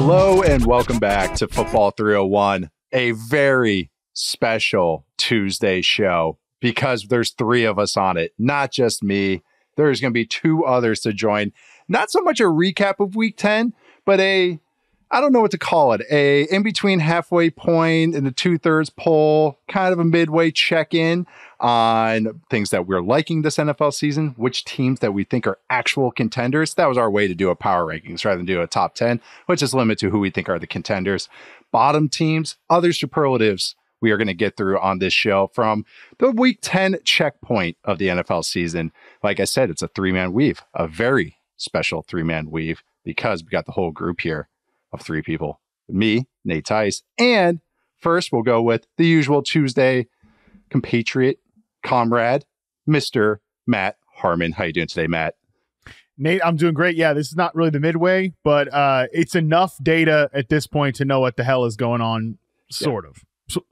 Hello and welcome back to Football 301, a very special Tuesday show because there's three of us on it, not just me. There's going to be two others to join. Not so much a recap of week 10, but I don't know what to call it, a in-between halfway point in the 2/3 poll, kind of a midway check-in on things that we're liking this NFL season, which teams that we think are actual contenders. That was our way to do a power rankings rather than do a top 10, which is limited to who we think are the contenders. Bottom teams, other superlatives we are going to get through on this show from the week 10 checkpoint of the NFL season. Like I said, it's a three-man weave, a very special three-man weave because we got the whole group here of three people. Me, Nate Tice, and first we'll go with the usual Tuesday compatriot, comrade, Mr. Matt Harmon. How you doing today, Matt? Nate, I'm doing great. Yeah, this is not really the midway, but it's enough data at this point to know what the hell is going on, sort of.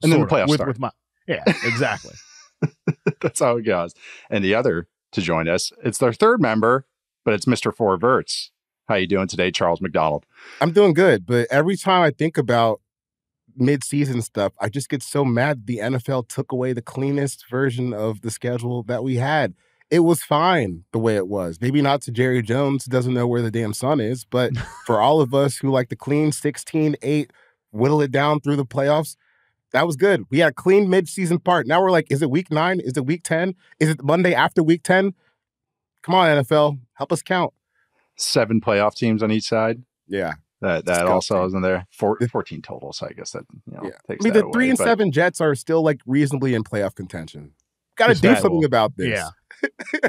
And then the playoffs start. With yeah, exactly. That's how it goes. And the other to join us, it's their third member, but it's Mr. Four Verts. How you doing today, Charles McDonald? I'm doing good, but every time I think about mid-season stuff, I just get so mad the NFL took away the cleanest version of the schedule that we had. It was fine the way it was. Maybe not to Jerry Jones, who doesn't know where the damn sun is, but for all of us who like the clean 16-8, whittle it down through the playoffs, that was good. We had a clean mid-season part. Now we're like, is it week 9? Is it week 10? Is it Monday after week 10? Come on, NFL. Help us count. 7 playoff teams on each side. Yeah. That also isn't there. 14 total, so I guess that takes the that 3 and 7 Jets are still like reasonably in playoff contention. Got to do something about this. Yeah.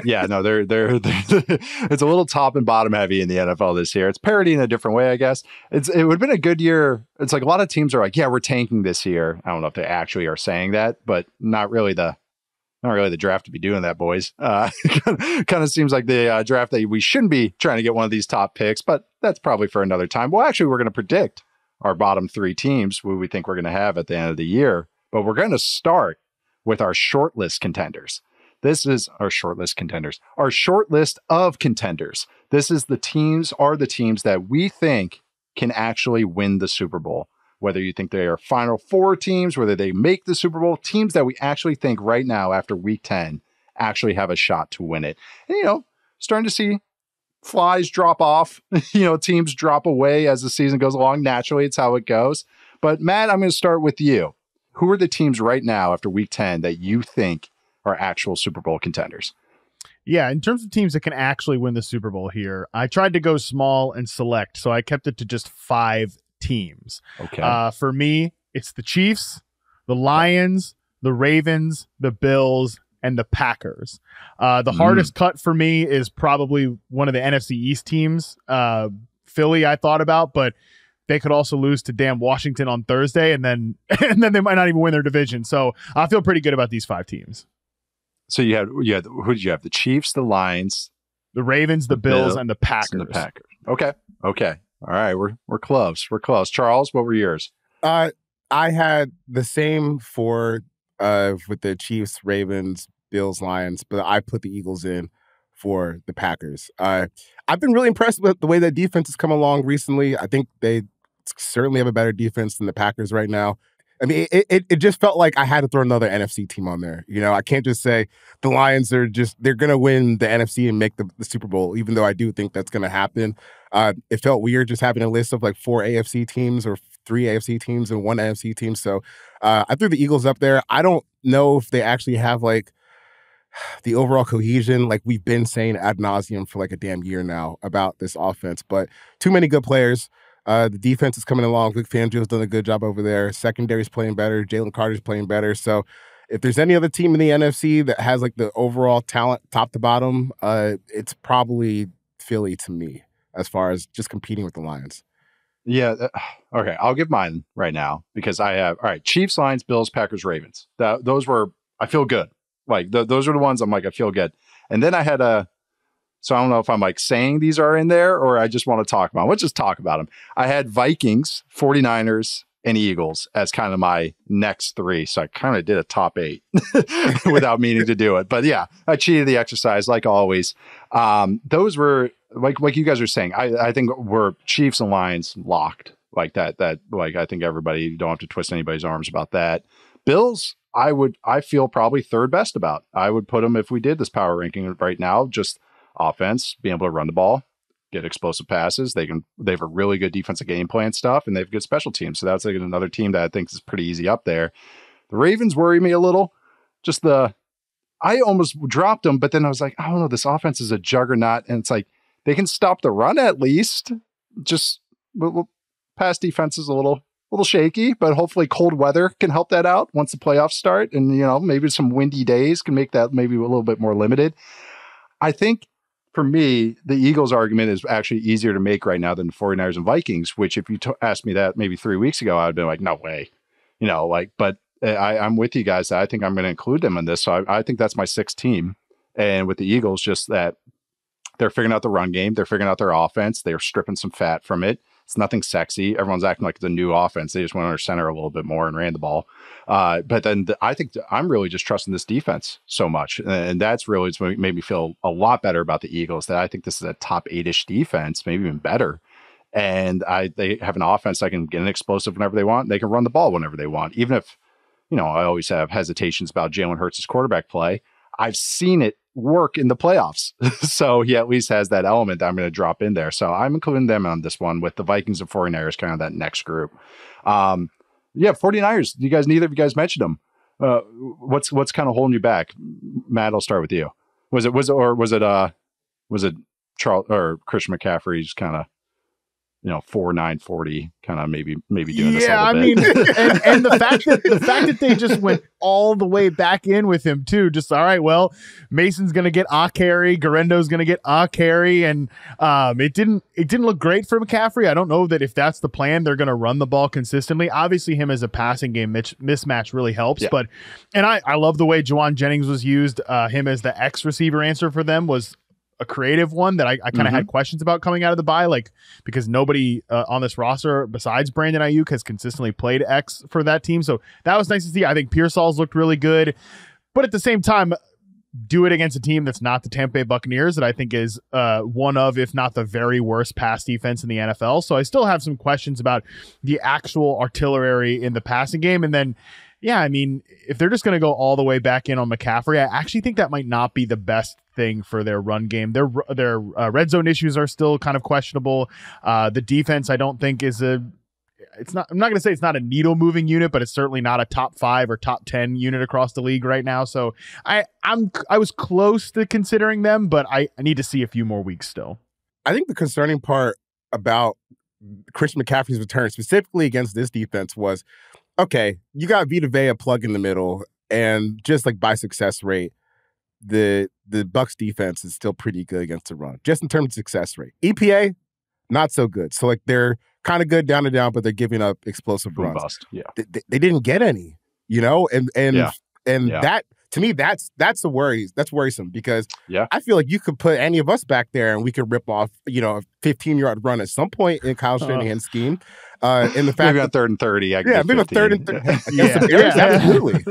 Yeah, no, they're it's a little top and bottom heavy in the NFL this year. It's parity in a different way, I guess. It would have been a good year. It's like a lot of teams are like, yeah, we're tanking this year. I don't know if they actually are saying that, but not really the draft to be doing that, boys. Kind of seems like the draft that we shouldn't be trying to get one of these top picks, but that's probably for another time. Well, actually, we're going to predict our bottom 3 teams who we think we're going to have at the end of the year, but we're going to start with our shortlist contenders. This is our shortlist contenders. Our short list of contenders. This is the teams that we think can actually win the Super Bowl. Whether you think they are Final Four teams, whether they make the Super Bowl, teams that we actually think right now after week 10 actually have a shot to win it. And, starting to see flies drop off, teams drop away as the season goes along. Naturally, it's how it goes. But Matt, I'm going to start with you. Who are the teams right now after week 10 that you think are actual Super Bowl contenders? Yeah, in terms of teams that can actually win the Super Bowl here, I tried to go small and select, so I kept it to just 5 teams. Okay. For me, it's the Chiefs, the Lions, the Ravens, the Bills, and the Packers. The hardest cut for me is probably one of the NFC East teams. Philly, I thought about, but they could also lose to damn Washington on Thursday, and then they might not even win their division. So I feel pretty good about these 5 teams. So you had who did you have? The Chiefs, the Lions, the Ravens, the Bills, and the Packers. And the Packers. Okay. All right, we're close. Charles, what were yours? I had the same 4 with the Chiefs, Ravens, Bills, Lions, but I put the Eagles in for the Packers. I've been really impressed with the way that defense has come along recently. I think they certainly have a better defense than the Packers right now. I mean, it just felt like I had to throw another NFC team on there. I can't just say the Lions they're going to win the NFC and make the Super Bowl, even though I do think that's going to happen. It felt weird just having a list of like 4 AFC teams or 3 AFC teams and 1 NFC team. So I threw the Eagles up there. I don't know if they actually have like the overall cohesion, like we've been saying ad nauseum for like a damn year now about this offense, but too many good players. The defense is coming along. Vic Fangio's done a good job over there. Secondary's playing better. Jalen Carter's playing better. So if there's any other team in the NFC that has like the overall talent top to bottom, it's probably Philly to me as far as just competing with the Lions. Yeah. Okay. I'll give mine right now because I have, all right, Chiefs, Lions, Bills, Packers, Ravens. Those were, I feel good. Like those are the ones I'm like, I feel good. And then I had so I don't know if I'm like saying these are in there or I just want to talk about them. Let's just talk about them. I had Vikings, 49ers, and Eagles as kind of my next 3. So I kind of did a top 8 without meaning to do it. But yeah, I cheated the exercise like always. Those were like you guys are saying, I think we're Chiefs and Lions locked like that. Like I think everybody don't have to twist anybody's arms about that. Bills, I feel probably third best about. I would put them if we did this power ranking right now. Just offense, being able to run the ball, get explosive passes. They have a really good defensive game plan stuff, and they have good special teams. So that's like another team that I think is pretty easy up there. The Ravens worry me a little. I almost dropped them, but then I was like, I don't know, this offense is a juggernaut, and it's like they can stop the run at least. Just pass defense is a little shaky, but hopefully cold weather can help that out once the playoffs start, and maybe some windy days can make that maybe a little bit more limited. I think for me, the Eagles argument is actually easier to make right now than the 49ers and Vikings, which if you asked me that maybe 3 weeks ago, I'd been like, no way, but I'm with you guys. I think I'm going to include them in this. So I think that's my sixth team. And with the Eagles, just that they're figuring out the run game. They're figuring out their offense. They're stripping some fat from it. It's nothing sexy. Everyone's acting like it's a new offense. They just went under center a little bit more and ran the ball. But then I think I'm really just trusting this defense so much. And that's really made me feel a lot better about the Eagles, that I think this is a top 8-ish defense, maybe even better. And they have an offense that can get an explosive whenever they want. They can run the ball whenever they want. Even if, I always have hesitations about Jalen Hurts' quarterback play, I've seen it work in the playoffs. So he at least has that element that I'm going to drop in there. So I'm including them on this one with the Vikings and 49ers, kind of that next group. 49ers, neither of you guys mentioned them. What's kind of holding you back? Matt, I'll start with you. Was it Charles or Christian McCaffrey's kind of, 4-9-40, kind of maybe doing this a little bit. And the fact that they just went all the way back in with him too. Just all right. Well, Mason's gonna get a carry, Garendo's gonna get a carry, and it didn't look great for McCaffrey. I don't know that if that's the plan, they're gonna run the ball consistently. Obviously, him as a passing game mismatch really helps. Yeah. But I love the way Juwan Jennings was used. Him as the X receiver answer for them was a creative one that I kind of had questions about coming out of the bye, because nobody on this roster besides Brandon Ayuk has consistently played X for that team. So that was nice to see. I think Pearsall's looked really good, but at the same time, do it against a team that's not the Tampa Bay Buccaneers, that I think is one of, if not the very worst pass defense in the NFL. So I still have some questions about the actual artillery in the passing game. And then, if they're just going to go all the way back in on McCaffrey, I actually think that might not be the best thing for their run game. Their red zone issues are still kind of questionable. The defense, I don't think I'm not going to say it's not a needle moving unit, but it's certainly not a top 5 or top 10 unit across the league right now. So I was close to considering them, but I need to see a few more weeks still. I think the concerning part about Christian McCaffrey's return, specifically against this defense, was, okay, you got Vita Vea plug in the middle, and just like by success rate, the Bucs defense is still pretty good against the run, just in terms of success rate. EPA, not so good. So they're kind of good down and down, but they're giving up explosive runs. Bust. Yeah, they didn't get any, and that, to me, that's the worry. That's worrisome, because I feel like you could put any of us back there and we could rip off, a 15-yard run at some point in Kyle Shanahan's scheme. In the fact maybe on 3rd and 30. Maybe on 3rd and 30. Absolutely.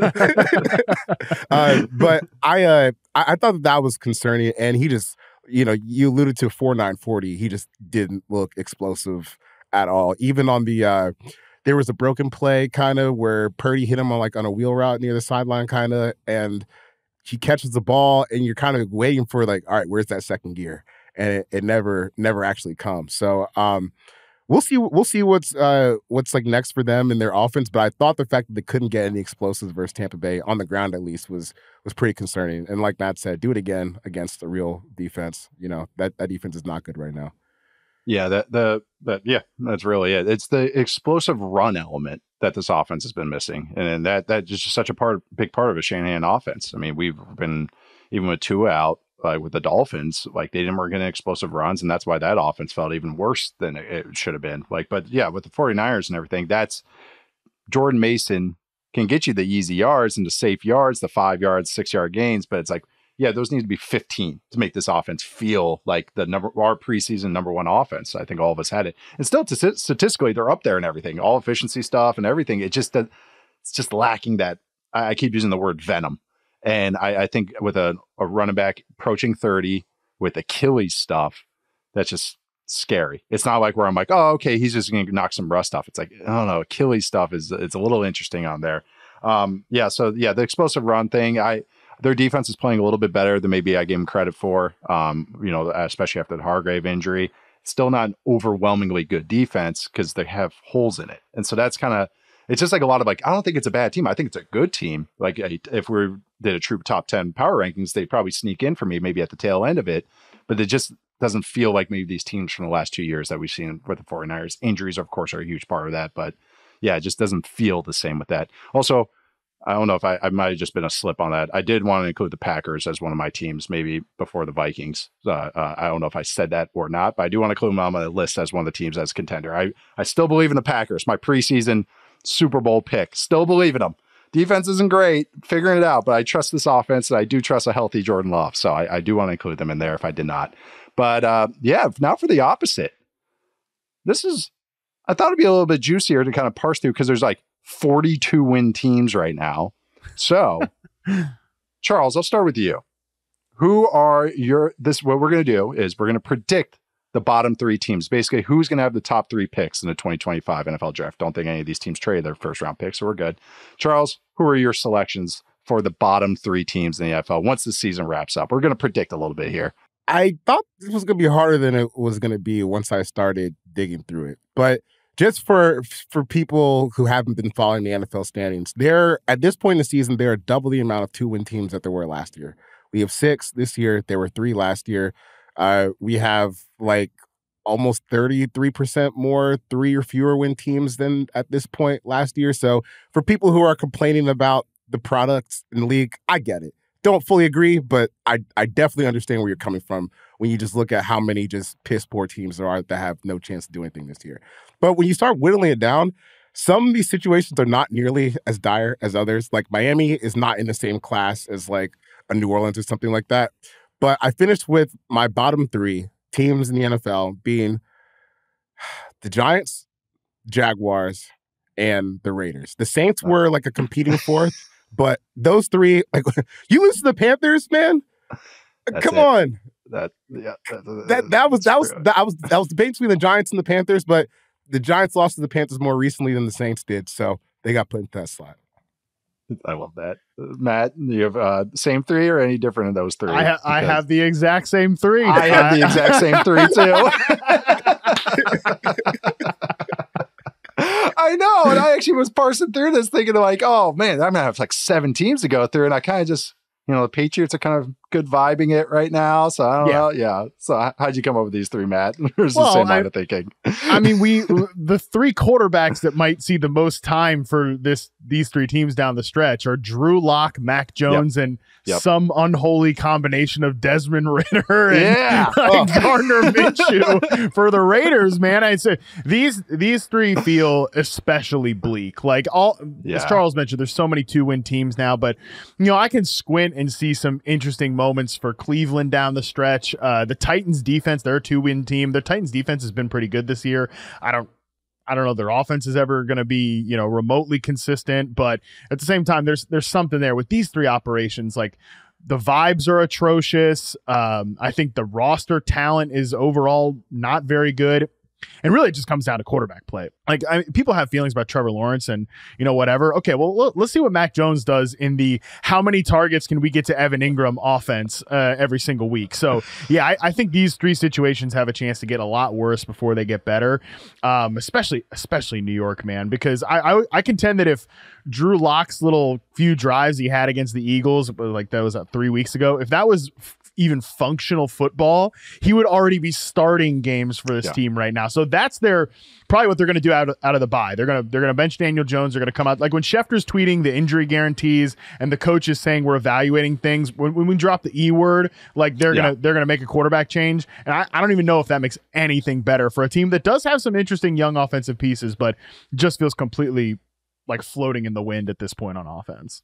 But I thought that was concerning, and he just, you alluded to 4-9-40. He just didn't look explosive at all. Even on the there was a broken play kind of where Purdy hit him on a wheel route near the sideline kind of, and he catches the ball, and you're kind of waiting for all right, where's that second gear? And it never actually comes. So we'll see what's next for them in their offense. But I thought the fact that they couldn't get any explosives versus Tampa Bay on the ground at least was pretty concerning. And like Matt said, do it again against a real defense. That defense is not good right now. Yeah, that's really it. It's the explosive run element that this offense has been missing, and that is just such a big part of a Shanahan offense. I mean, we've been, even with Tua out, with the Dolphins, they didn't work in explosive runs, and that's why that offense felt even worse than it should have been. But yeah, with the 49ers and everything, that's Jordan Mason can get you the easy yards and the safe yards, the 5 yards, 6 yard gains, but it's those need to be 15 to make this offense feel like our preseason number 1 offense. I think all of us had it. And still, statistically, they're up there and everything, all efficiency stuff and everything. It's just lacking that. I keep using the word venom. And I think with a running back approaching 30 with Achilles stuff, that's just scary. It's not like where I'm like, oh, okay, he's just going to knock some rust off. It's like, I don't know, Achilles stuff it's a little interesting on there. The explosive run thing, their defense is playing a little bit better than maybe I gave them credit for. Especially after the Hargrave injury, still not an overwhelmingly good defense because they have holes in it, and so that's kind of. It's just like a lot of like, I don't think it's a bad team. I think it's a good team. Like if we did a true top 10 power rankings, they'd probably sneak in for me maybe at the tail end of it. But it just doesn't feel like maybe these teams from the last 2 years that we've seen with the 49ers. Injuries, of course, are a huge part of that. But yeah, it just doesn't feel the same with that. Also, I don't know if I might have just been a slip on that. I did want to include the Packers as one of my teams, maybe before the Vikings. I don't know if I said that or not, but I do want to include them on my list as one of the teams as a contender. I still believe in the Packers. My preseason Super Bowl pick. Still believe in them. Defense isn't great, figuring it out, but I trust this offense, and I do trust a healthy Jordan Love. So I do want to include them in there if I did not. But now for the opposite. I thought it'd be a little bit juicier to kind of parse through because there's like 42 win teams right now. So, Charles, I'll start with you. Who are what we're going to do is we're going to predict the bottom 3 teams, basically who's going to have the top 3 picks in the 2025 NFL draft. Don't think any of these teams trade their first round picks, so we're good. Charles, who are your selections for the bottom 3 teams in the NFL once the season wraps up? We're going to predict a little bit here. I thought this was going to be harder than it was going to be once I started digging through it. But just for people who haven't been following the NFL standings, at this point in the season, there are double the amount of 2-win teams that there were last year. We have 6 this year. There were 3 last year. We have like almost 33% more 3 or fewer win teams than at this point last year. So for people who are complaining about the products in the league, I get it. Don't fully agree, but I definitely understand where you're coming from when you just look at how many just piss poor teams there are that have no chance to do anything this year. But when you start whittling it down, some of these situations are not nearly as dire as others. Like Miami is not in the same class as like a New Orleans or something like that. But I finished with my bottom 3 teams in the NFL being the Giants, Jaguars, and the Raiders. The Saints were like a competing 4th, but those 3, like you lose to the Panthers, man. Come on. That was debate between the Giants and the Panthers, but the Giants lost to the Panthers more recently than the Saints did, so they got put into that slot. I love that. Matt, you have same 3 or any different in those 3? I have the exact same 3. I have the exact same 3 too. I know. And I actually was parsing through this thinking like, oh man, I'm going to have like 7 teams to go through. And I kind of just, the Patriots are kind of good vibing it right now. So I don't know. Yeah. So how'd you come up with these 3, Matt? There's the same line of thinking. I mean, the 3 quarterbacks that might see the most time for these 3 teams down the stretch are Drew Lock, Mac Jones, and some unholy combination of Desmond Ritter and Gardner Minshew for the Raiders, man. I'd say these 3 feel especially bleak. Like as Charles mentioned, there's so many 2-win teams now, but I can squint and see some interesting moments for Cleveland down the stretch. The Titans defense, they're a 2-win team. The Titans defense has been pretty good this year. I don't know if their offense is ever going to be, remotely consistent, but at the same time, there's something there with these 3 operations. Like the vibes are atrocious. I think the roster talent is overall not very good. And really, it just comes down to quarterback play. Like people have feelings about Trevor Lawrence and, whatever. Okay, well, let's see what Mac Jones does in the how many targets can we get to Evan Ingram offense every single week. So, yeah, I think these 3 situations have a chance to get a lot worse before they get better, especially New York, man, because I contend that if Drew Lock's little few drives he had against the Eagles, like that was 3 weeks ago, if that was even functional football, he would already be starting games for this team right now. So that's probably what they're going to do out of the bye. They're going to bench Daniel Jones. They're going to come out like when Schefter's tweeting the injury guarantees and the coach is saying we're evaluating things. When we drop the E word, like they're gonna make a quarterback change. And I don't even know if that makes anything better for a team that does have some interesting young offensive pieces, but just feels completely like floating in the wind at this point on offense.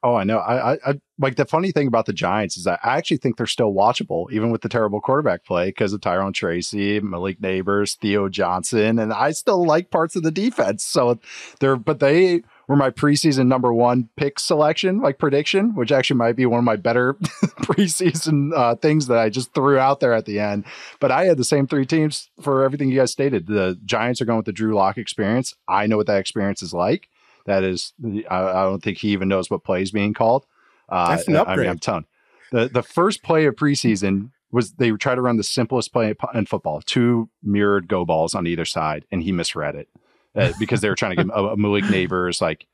Oh, I know. I like the funny thing about the Giants is that I actually think they're still watchable, even with the terrible quarterback play, because of Tyrone Tracy, Malik Neighbors, Theo Johnson, and I still like parts of the defense. So they were my preseason number 1 pick selection, like prediction, which actually might be one of my better preseason things that I just threw out there at the end. But I had the same 3 teams for everything you guys stated. The Giants are going with the Drew Lock experience. I know what that experience is like. That is, I don't think he even knows what play is being called. That's an upgrade. I'm telling you. The first play of preseason was they try to run the simplest play in football, 2 mirrored go balls on either side, and he misread it. Because they were trying to get a Malik Neighbors, like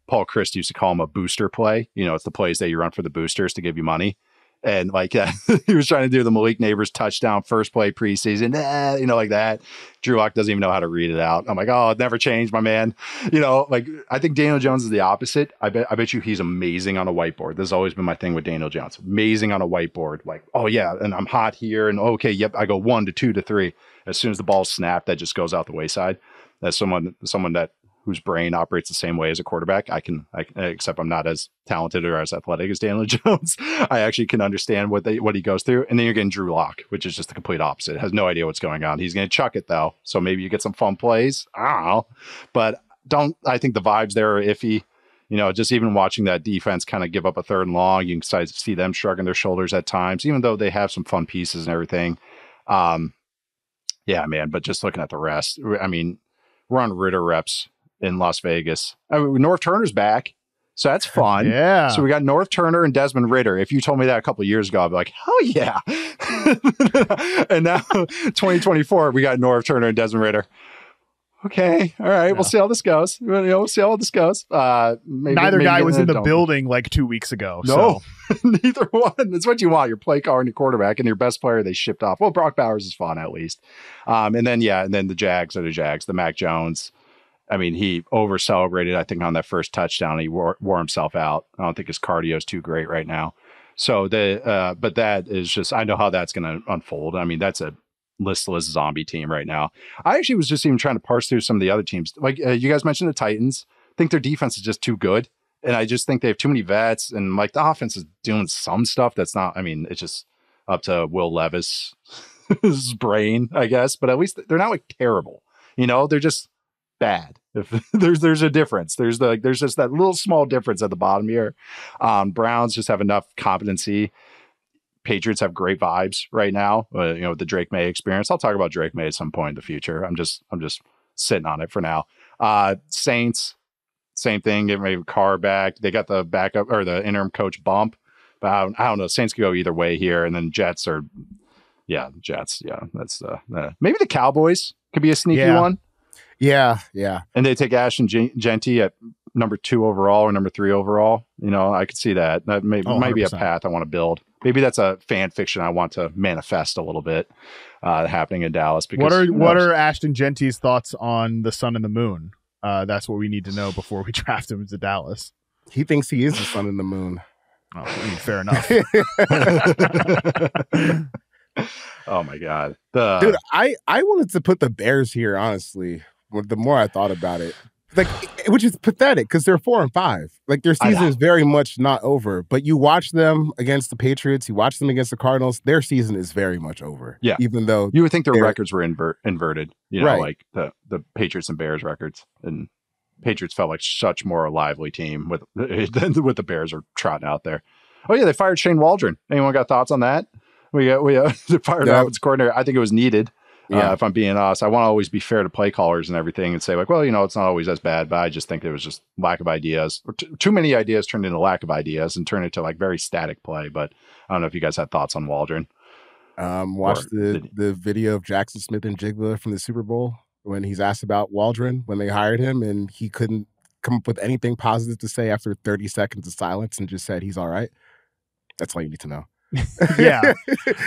Paul Christ used to call him a booster play. You know, it's the plays that you run for the boosters to give you money. And like he was trying to do the Malik Neighbors touchdown first play preseason, you know, like that. Drew Lock doesn't even know how to read it out. I'm like, oh, it never changed, my man. You know, like I think Daniel Jones is the opposite. I bet you he's amazing on a whiteboard. This has always been my thing with Daniel Jones. Amazing on a whiteboard. Like, oh yeah, and I'm hot here, and okay, yep, I go 1 to 2 to 3. As soon as the ball's snapped, that just goes out the wayside. As someone that whose brain operates the same way as a quarterback, I can except I'm not as talented or as athletic as Daniel Jones. I actually can understand what he goes through. And then you're getting Drew Lock, which is just the complete opposite. Has no idea what's going on. He's going to chuck it though. So maybe you get some fun plays. I don't know, but I think the vibes there are iffy. You know, just even watching that defense kind of give up a 3rd and long, you can see them shrugging their shoulders at times, even though they have some fun pieces and everything. Yeah, man. But just looking at the rest, I mean, we're on Ritter reps in Las Vegas. I mean, North Turner's back, so that's fun. Yeah. So we got North Turner and Desmond Ritter. If you told me that a couple of years ago, I'd be like, hell yeah. And now 2024, we got North Turner and Desmond Ritter. Okay. All right. Yeah. We'll see how this goes. We'll see how this goes. Neither guy was in the building like 2 weeks ago. No, so. Neither one. That's what you want. Your play caller and your quarterback and your best player they shipped off. Well, Brock Bowers is fun at least. And then the Jags are the Jags. The Mac Jones. I mean, he over celebrated, I think, on that first touchdown. He wore himself out. I don't think his cardio is too great right now. So but that is just, I know how that's going to unfold. I mean, that's a listless zombie team right now. I actually was just even trying to parse through some of the other teams. Like you guys mentioned the Titans. I think their defense is just too good. And I just think they have too many vets. And like the offense is doing some stuff that's not, I mean, it's just up to Will Levis' brain, I guess. But at least they're not like terrible. You know, they're just bad. If there's a difference. There's just that little small difference at the bottom here. Browns just have enough competency. Patriots have great vibes right now, you know, with the Drake May experience. I'll talk about Drake May at some point in the future. I'm just sitting on it for now. Saints, same thing. Get maybe Carr back. They got the backup or the interim coach bump, but I don't know. Saints could go either way here. And then Jets. Yeah, that's maybe the Cowboys could be a sneaky one. Yeah. And they take Ashton Genty at number 2 overall or number 3 overall. You know, I could see that. That might be a path I want to build. Maybe that's a fan fiction I want to manifest a little bit happening in Dallas. Because what are Ashton Genty's thoughts on the sun and the moon? That's what we need to know before we draft him to Dallas. He thinks he is the sun and the moon. Oh, I mean, fair enough. Oh my God. Dude, I wanted to put the Bears here, honestly. The more I thought about it, like, which is pathetic because they're 4-5. Like their season is very much not over. But you watch them against the Patriots, you watch them against the Cardinals. Their season is very much over. Yeah, even though you would think their records were inverted. You know, right. Like the Patriots and Bears records, and Patriots felt like such more a lively team with the Bears are trotting out there. Oh yeah, they fired Shane Waldron. Anyone got thoughts on that? We fired the offensive coordinator. I think it was needed. Yeah. If I'm being honest, I want to always be fair to play callers and everything and say like, well, you know, it's not always as bad, but I just think it was just lack of ideas or too many ideas turned into lack of ideas and turned into like very static play. But I don't know if you guys had thoughts on Waldron. Watched the video of Jackson Smith and Jigba from the Super Bowl when he's asked about Waldron when they hired him and he couldn't come up with anything positive to say after 30 seconds of silence and just said he's all right. That's all you need to know. Yeah.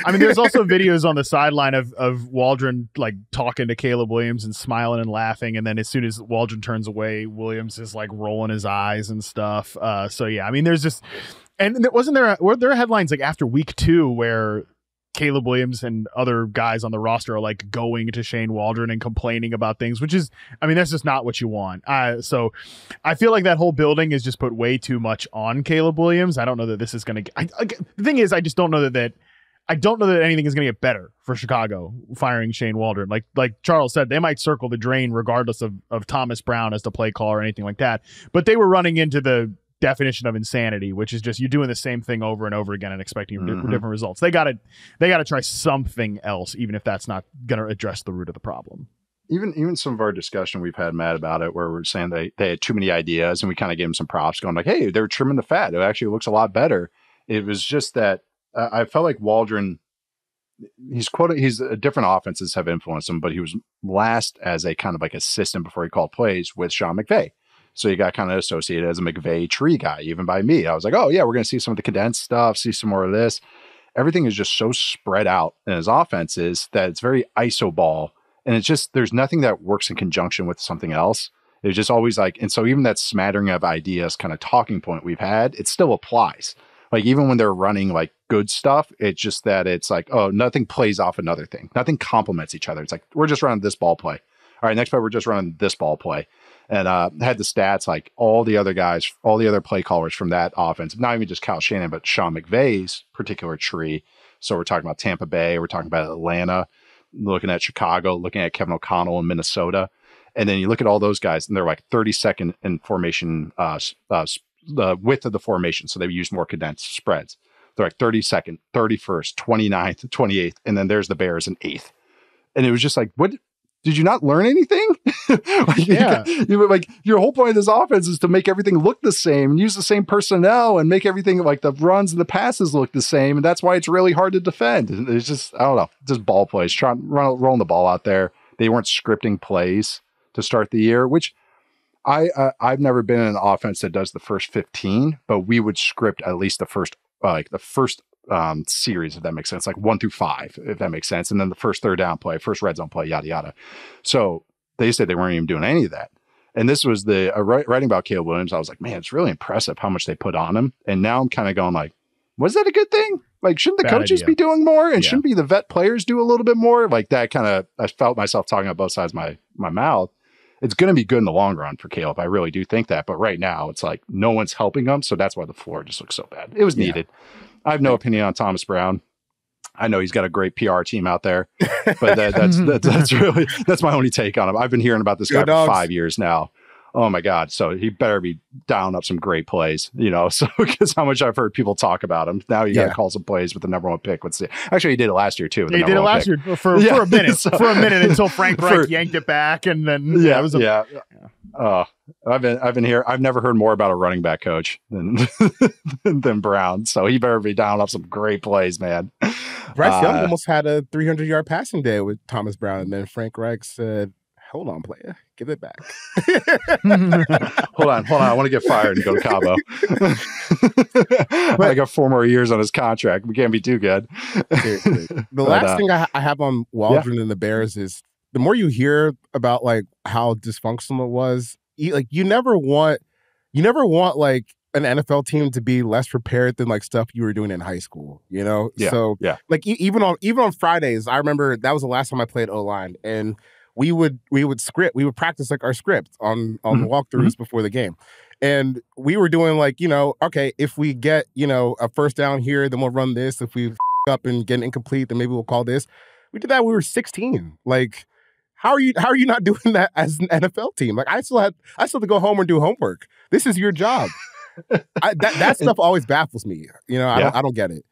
I mean, there's also videos on the sideline of Waldron like talking to Caleb Williams and smiling and laughing. And then as soon as Waldron turns away, Williams is like rolling his eyes and stuff. So yeah, I mean, there's just, and were there headlines like after week 2 where Caleb Williams and other guys on the roster are like going to Shane Waldron and complaining about things, which is, I mean, that's just not what you want. So I feel like that whole building has just put way too much on Caleb Williams. I don't know that this is going to, the thing is, I just don't know that I don't know that anything is going to get better for Chicago firing Shane Waldron. Like Charles said, they might circle the drain regardless of Thomas Brown as the play caller or anything like that. But they were running into the definition of insanity, which is just you doing the same thing over and over again and expecting different results. They got to try something else, even if that's not going to address the root of the problem. Even some of our discussion we've had, Matt, about it, where we're saying they had too many ideas, and we kind of gave them some props, going like, "Hey, they're trimming the fat. It actually looks a lot better." It was just that I felt like Waldron. He's different offenses have influenced him, but he was last as a kind of like assistant before he called plays with Sean McVay. So he got kind of associated as a McVay tree guy, even by me. I was like, oh yeah, we're going to see some of the condensed stuff, see some more of this. Everything is just so spread out in his offenses that it's very iso ball. And it's just, there's nothing that works in conjunction with something else. It's just always like, and so even that smattering of ideas kind of talking point we've had, it still applies. Like even when they're running like good stuff, it's just that it's like, oh, nothing plays off another thing. Nothing complements each other. It's like, we're just running this ball play. All right, next play, we're just running this ball play. And had the stats like all the other guys, all the other play callers from that offense, not even just Kyle Shanahan, but Sean McVay's particular tree. So we're talking about Tampa Bay, we're talking about Atlanta, looking at Chicago, looking at Kevin O'Connell in Minnesota. And then you look at all those guys and they're like 32nd in formation, the width of the formation. So they use more condensed spreads. They're like 32nd, 31st, 29th, 28th. And then there's the Bears in 8th. And it was just like, what? Did you not learn anything? Like your whole point of this offense is to make everything look the same and use the same personnel and make everything like the runs and the passes look the same. And that's why it's really hard to defend. It's just, I don't know, just ball plays, rolling the ball out there. They weren't scripting plays to start the year, which I've never been in an offense that does the first 15, but we would script at least the first series, if that makes sense, like 1 through 5, if that makes sense. And then the first third down play, first red zone play, yada, yada. So they said they weren't even doing any of that. And this was the writing about Caleb Williams. I was like, man, it's really impressive how much they put on him. And now I'm kind of going like, was that a good thing? Like, shouldn't the coaches be doing more? And shouldn't be the vet players do a little bit more? Like that kind of, I felt myself talking on both sides of my mouth. It's going to be good in the long run for Caleb. I really do think that. But right now it's like no one's helping him. So that's why the floor just looks so bad. It was needed. I have no opinion on Thomas Brown. I know he's got a great PR team out there, but that's my only take on him. I've been hearing about this guy for 5 years now. Oh my God. So he better be down up some great plays, so because how much I've heard people talk about him. Now you got to call some plays with the number 1 pick. Actually, he did it last year too. He did it last year for a minute, for a minute until Frank Reich yanked it back. And then I've been here. I've never heard more about a running back coach than Brown. So he better be down up some great plays, man. Bryce Young almost had a 300-yard passing day with Thomas Brown, and then Frank Reich said, "Hold on, player, give it back." hold on. I want to get fired and go to Cabo. I got 4 more years on his contract. We can't be too good. The last thing I have on Waldron and the Bears is the more you hear about like how dysfunctional it was, you never want like an NFL team to be less prepared than like stuff you were doing in high school, So like even on Fridays, I remember that was the last time I played O-line, and we would practice like our script on the walkthroughs before the game. And we were doing like, okay, if we get, a first down here, then we'll run this. If we up and get an incomplete, then maybe we'll call this. We did that when we were 16. Like, how are you not doing that as an NFL team? Like I still have to go home and do homework. This is your job. That stuff always baffles me. I don't get it.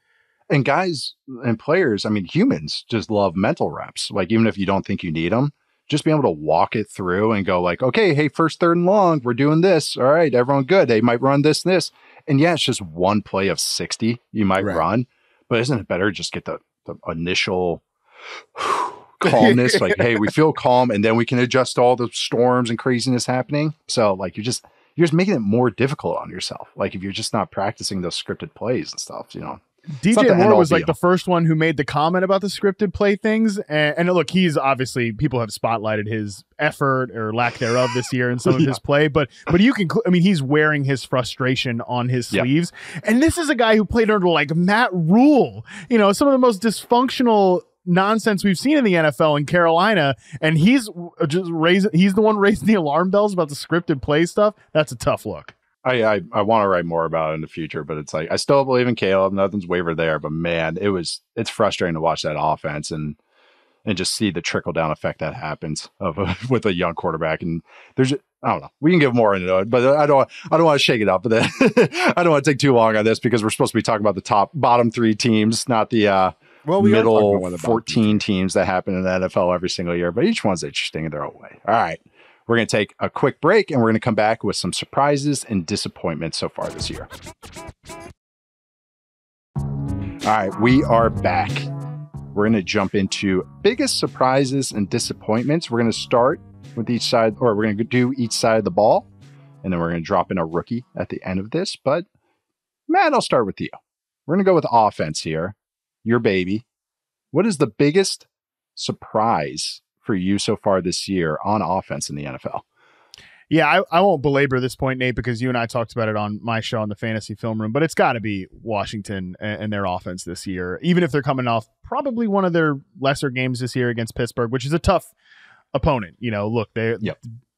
And guys and players, I mean, humans just love mental reps. Like even if you don't think you need them, just being able to walk it through and go like, okay, hey, first, third and long, we're doing this. All right, everyone good. They might run this and this. And yeah, it's just one play of 60 you might run. But isn't it better just get the initial calmness? Like, hey, we feel calm and then we can adjust all the storms and craziness happening. So like you're just making it more difficult on yourself. Like if you're just not practicing those scripted plays and stuff, DJ Moore was like the first one who made the comment about the scripted play things. And look, he's obviously, people have spotlighted his effort or lack thereof this year in some of his play, but you can, he's wearing his frustration on his sleeves. And this is a guy who played under like Matt Rule, some of the most dysfunctional nonsense we've seen in the NFL in Carolina. And he's the one raising the alarm bells about the scripted play stuff. That's a tough look. I want to write more about it in the future, but it's like I still believe in Caleb. Nothing's wavered there, but man, it's frustrating to watch that offense and just see the trickle down effect that happens with a young quarterback. And there's, I don't know, we can give more into it, but I don't want to shake it up. But then I don't want to take too long on this because we're supposed to be talking about the bottom 3 teams, not the middle 14 teams that happen in the NFL every single year. But each one's interesting in their own way. All right, we're going to take a quick break and we're going to come back with some surprises and disappointments so far this year. All right, we are back. We're going to jump into biggest surprises and disappointments. We're going to start with each side, or we're going to do each side of the ball, and then we're going to drop in a rookie at the end of this. But Matt, I'll start with you. We're going to go with offense here. Your baby. What is the biggest surprise for you so far this year on offense in the NFL? Yeah, I won't belabor this point, Nate, because you and I talked about it on my show on the Fantasy Film Room, but it's got to be Washington and their offense this year, even if they're coming off probably one of their lesser games this year against Pittsburgh, which is a tough opponent. You know, look,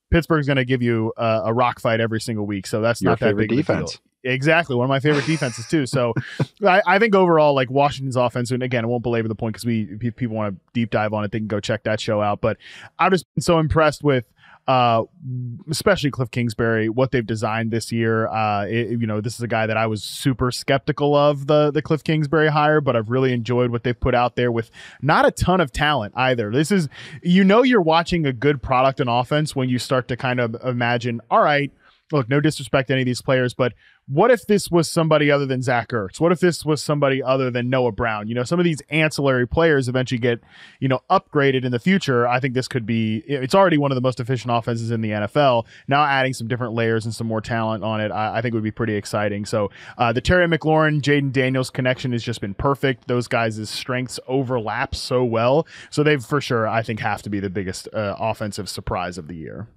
Pittsburgh's going to give you a rock fight every single week, so that's not that big of a defense. Exactly, one of my favorite defenses too. So I think overall, like Washington's offense, and again, I won't belabor the point because people want to deep dive on it, they can go check that show out. But I've just been so impressed with especially Cliff Kingsbury, what they've designed this year. This is a guy that I was super skeptical of the Cliff Kingsbury hire, but I've really enjoyed what they've put out there with not a ton of talent either. This is, you're watching a good product and offense when you start to kind of imagine, all right, look, no disrespect to any of these players, but what if this was somebody other than Zach Ertz? What if this was somebody other than Noah Brown? Some of these ancillary players eventually get, upgraded in the future. I think this could be, it's already one of the most efficient offenses in the NFL. Now adding some different layers and some more talent on it, I think would be pretty exciting. So the Terry McLaurin, Jaden Daniels connection has just been perfect. Those guys' strengths overlap so well. So they've for sure, I think, have to be the biggest offensive surprise of the year.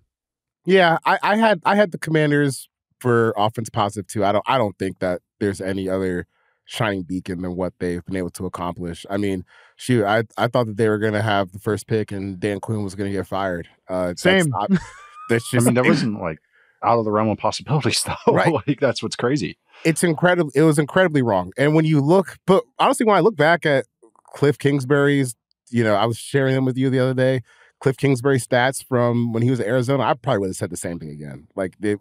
Yeah, I had the Commanders for offense positive too. I don't think that there's any other shining beacon than what they've been able to accomplish. I mean, shoot, I thought that they were going to have the first pick and Dan Quinn was going to get fired. Same. That's just, I mean, there wasn't like out of the realm of possibilities though. Right. Like that's what's crazy. It's incredible. It was incredibly wrong. And when you look, but honestly, when I look back at Cliff Kingsbury's, I was sharing them with you the other day. Cliff Kingsbury stats from when he was at Arizona, I probably would have said the same thing again. Like it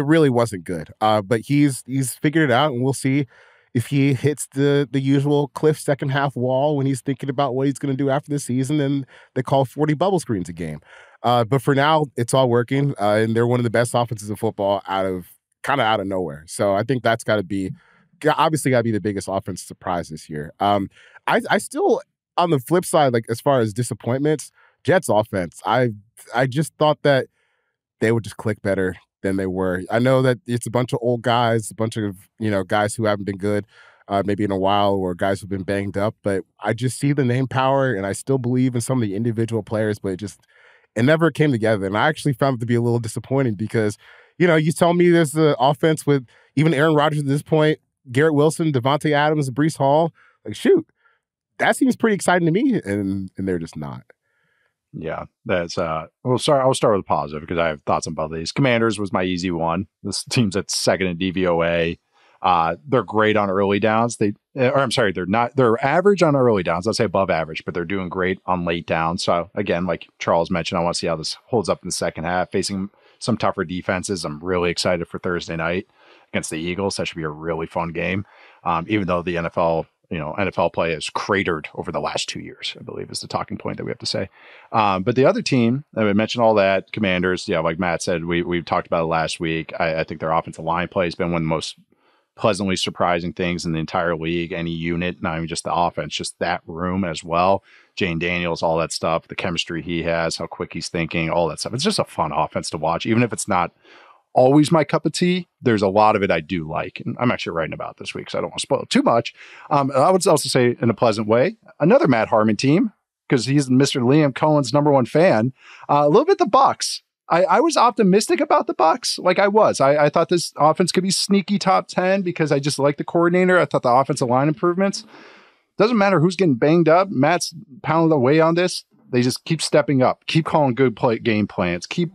really wasn't good. But he's figured it out, and we'll see if he hits the usual Cliff second half wall when he's thinking about what he's going to do after the season. And they call 40 bubble screens a game. But for now, it's all working, and they're one of the best offenses of football out of nowhere. So I think that's obviously got to be the biggest offense surprise this year. I still, on the flip side, like as far as disappointments, Jets offense, I just thought that they would just click better than they were. I know that it's a bunch of old guys, a bunch of, guys who haven't been good maybe in a while, or guys who've been banged up, but I just see the name power, and I still believe in some of the individual players, but it never came together. And I actually found it to be a little disappointing because, you tell me there's an offense with even Aaron Rodgers at this point, Garrett Wilson, Devontae Adams, Breece Hall, like shoot, that seems pretty exciting to me, and they're just not. Yeah, that's I'll start with a positive because I have thoughts on both of these. Commanders was my easy one. This team's at second in DVOA. They're great on early downs. They're average on early downs. Let's say above average, but they're doing great on late downs. So again, like Charles mentioned, I want to see how this holds up in the second half, facing some tougher defenses. I'm really excited for Thursday night against the Eagles. That should be a really fun game. Even though the NFL play has cratered over the last 2 years, I believe is the talking point that we have to say. But the other team, I mentioned all that, Commanders, like Matt said, we've talked about it last week. I think their offensive line play has been one of the most pleasantly surprising things in the entire league, any unit, not even just the offense, just that room as well. Jane Daniels, all that stuff, the chemistry he has, how quick he's thinking, all that stuff. It's just a fun offense to watch, even if it's not always my cup of tea. There's a lot of it I do like. And I'm actually writing about it this week, so I don't want to spoil it too much. I would also say in a pleasant way, another Matt Harmon team, because he's Mr. Liam Cohen's number one fan. A little bit the Bucs. I was optimistic about the Bucs. Like I was. I thought this offense could be sneaky top 10 because I just like the coordinator. I thought the offensive line improvements. Doesn't matter who's getting banged up. Matt's pounding away on this. They just keep stepping up, keep calling good game plans, keep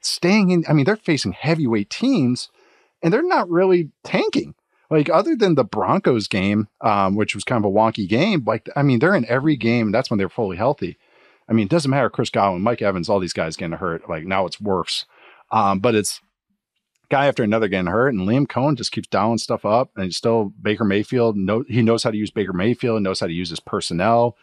staying in. I mean, they're facing heavyweight teams, and they're not really tanking. Like, other than the Broncos game, which was kind of a wonky game, like, I mean, they're in every game. That's when they're fully healthy. I mean, it doesn't matter. Chris Godwin, Mike Evans, all these guys getting hurt. Like, now it's worse. But it's guy after another getting hurt, and Liam Cohen just keeps dialing stuff up. And still, Baker Mayfield, he knows how to use Baker Mayfield, knows how to use his personnel.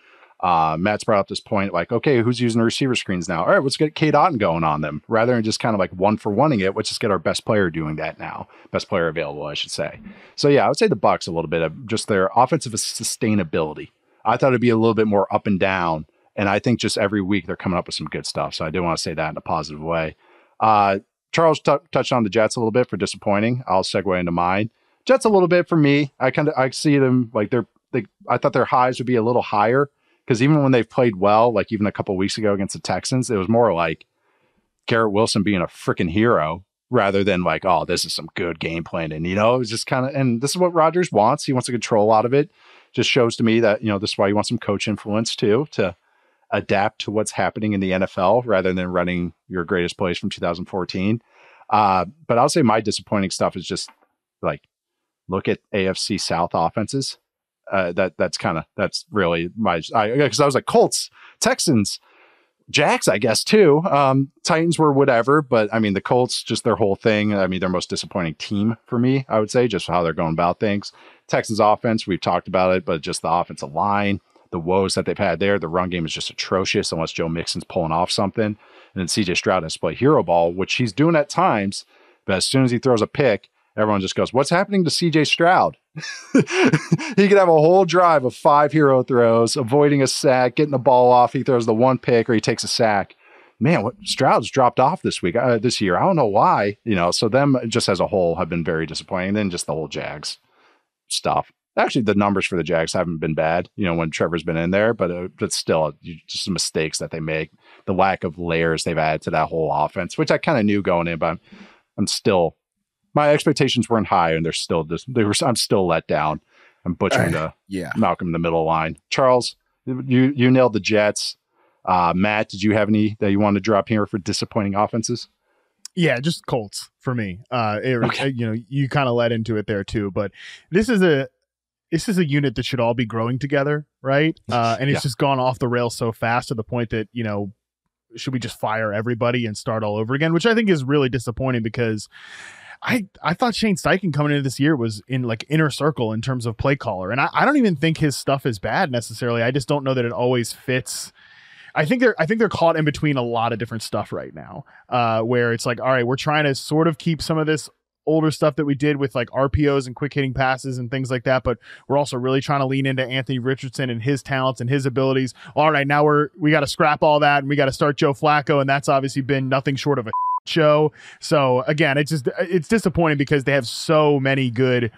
Matt's brought up this point, like, okay, who's using the receiver screens now? All right, let's get Kate Otten going on them rather than just kind of like one for oneing it. Let's just get our best player doing that now. Best player available, I should say. So yeah, I would say the Bucs a little bit of just their offensive sustainability. I thought it'd be a little bit more up and down. And I think just every week they're coming up with some good stuff. So I do want to say that in a positive way. Charles touched on the Jets a little bit for disappointing. I'll segue into mine. Jets a little bit for me. I see them like I thought their highs would be a little higher. Because even when they've played well, like even a couple of weeks ago against the Texans, it was more like Garrett Wilson being a freaking hero rather than like, oh, this is some good game planning. You know, it's just kind of, and this is what Rodgers wants. He wants to control a lot of it. Just shows to me that, you know, this is why you want some coach influence too, to adapt to what's happening in the NFL rather than running your greatest plays from 2014. But I'll say my disappointing stuff is just like, look at AFC South offenses. That's really my, because I was like Colts, Texans, Jags, I guess too. Titans were whatever, but I mean the Colts, just their whole thing. I mean, their most disappointing team for me, I would say, just how they're going about things. Texans offense, we've talked about it, but just the offensive line, the woes that they've had there. The run game is just atrocious unless Joe Mixon's pulling off something. And then CJ Stroud has to play hero ball, which he's doing at times, but as soon as he throws a pick, everyone just goes, what's happening to CJ Stroud? He could have a whole drive of 5 hero throws, avoiding a sack, getting the ball off. He throws the one pick or he takes a sack. Man, what Stroud's dropped off this year. I don't know why, you know, so them just as a whole have been very disappointing. Then just the whole Jags stuff. Actually, the numbers for the Jags haven't been bad, you know, when Trevor's been in there, but it's still just the mistakes that they make, the lack of layers they've added to that whole offense, which I kind of knew going in, but I'm still, my expectations weren't high, and I'm still let down. I'm butchering the Malcolm in the middle line. Charles, you nailed the Jets. Matt, did you have any that you want to drop here for disappointing offenses? Yeah, just Colts for me. Okay. You know, you kind of led into it there too, but this is a unit that should all be growing together, right? And it's just gone off the rails so fast to the point that, you know, should we just fire everybody and start all over again? Which I think is really disappointing because I thought Shane Steichen coming into this year was in like inner circle in terms of play caller. And I don't even think his stuff is bad necessarily. I just don't know that it always fits. I think they're caught in between a lot of different stuff right now, where it's like, all right, we're trying to sort of keep some of this older stuff that we did with like RPOs and quick hitting passes and things like that, but we're also really trying to lean into Anthony Richardson and his talents and his abilities. All right, now we got to scrap all that and we got to start Joe Flacco, and that's obviously been nothing short of a show. So again, it's disappointing because they have so many good,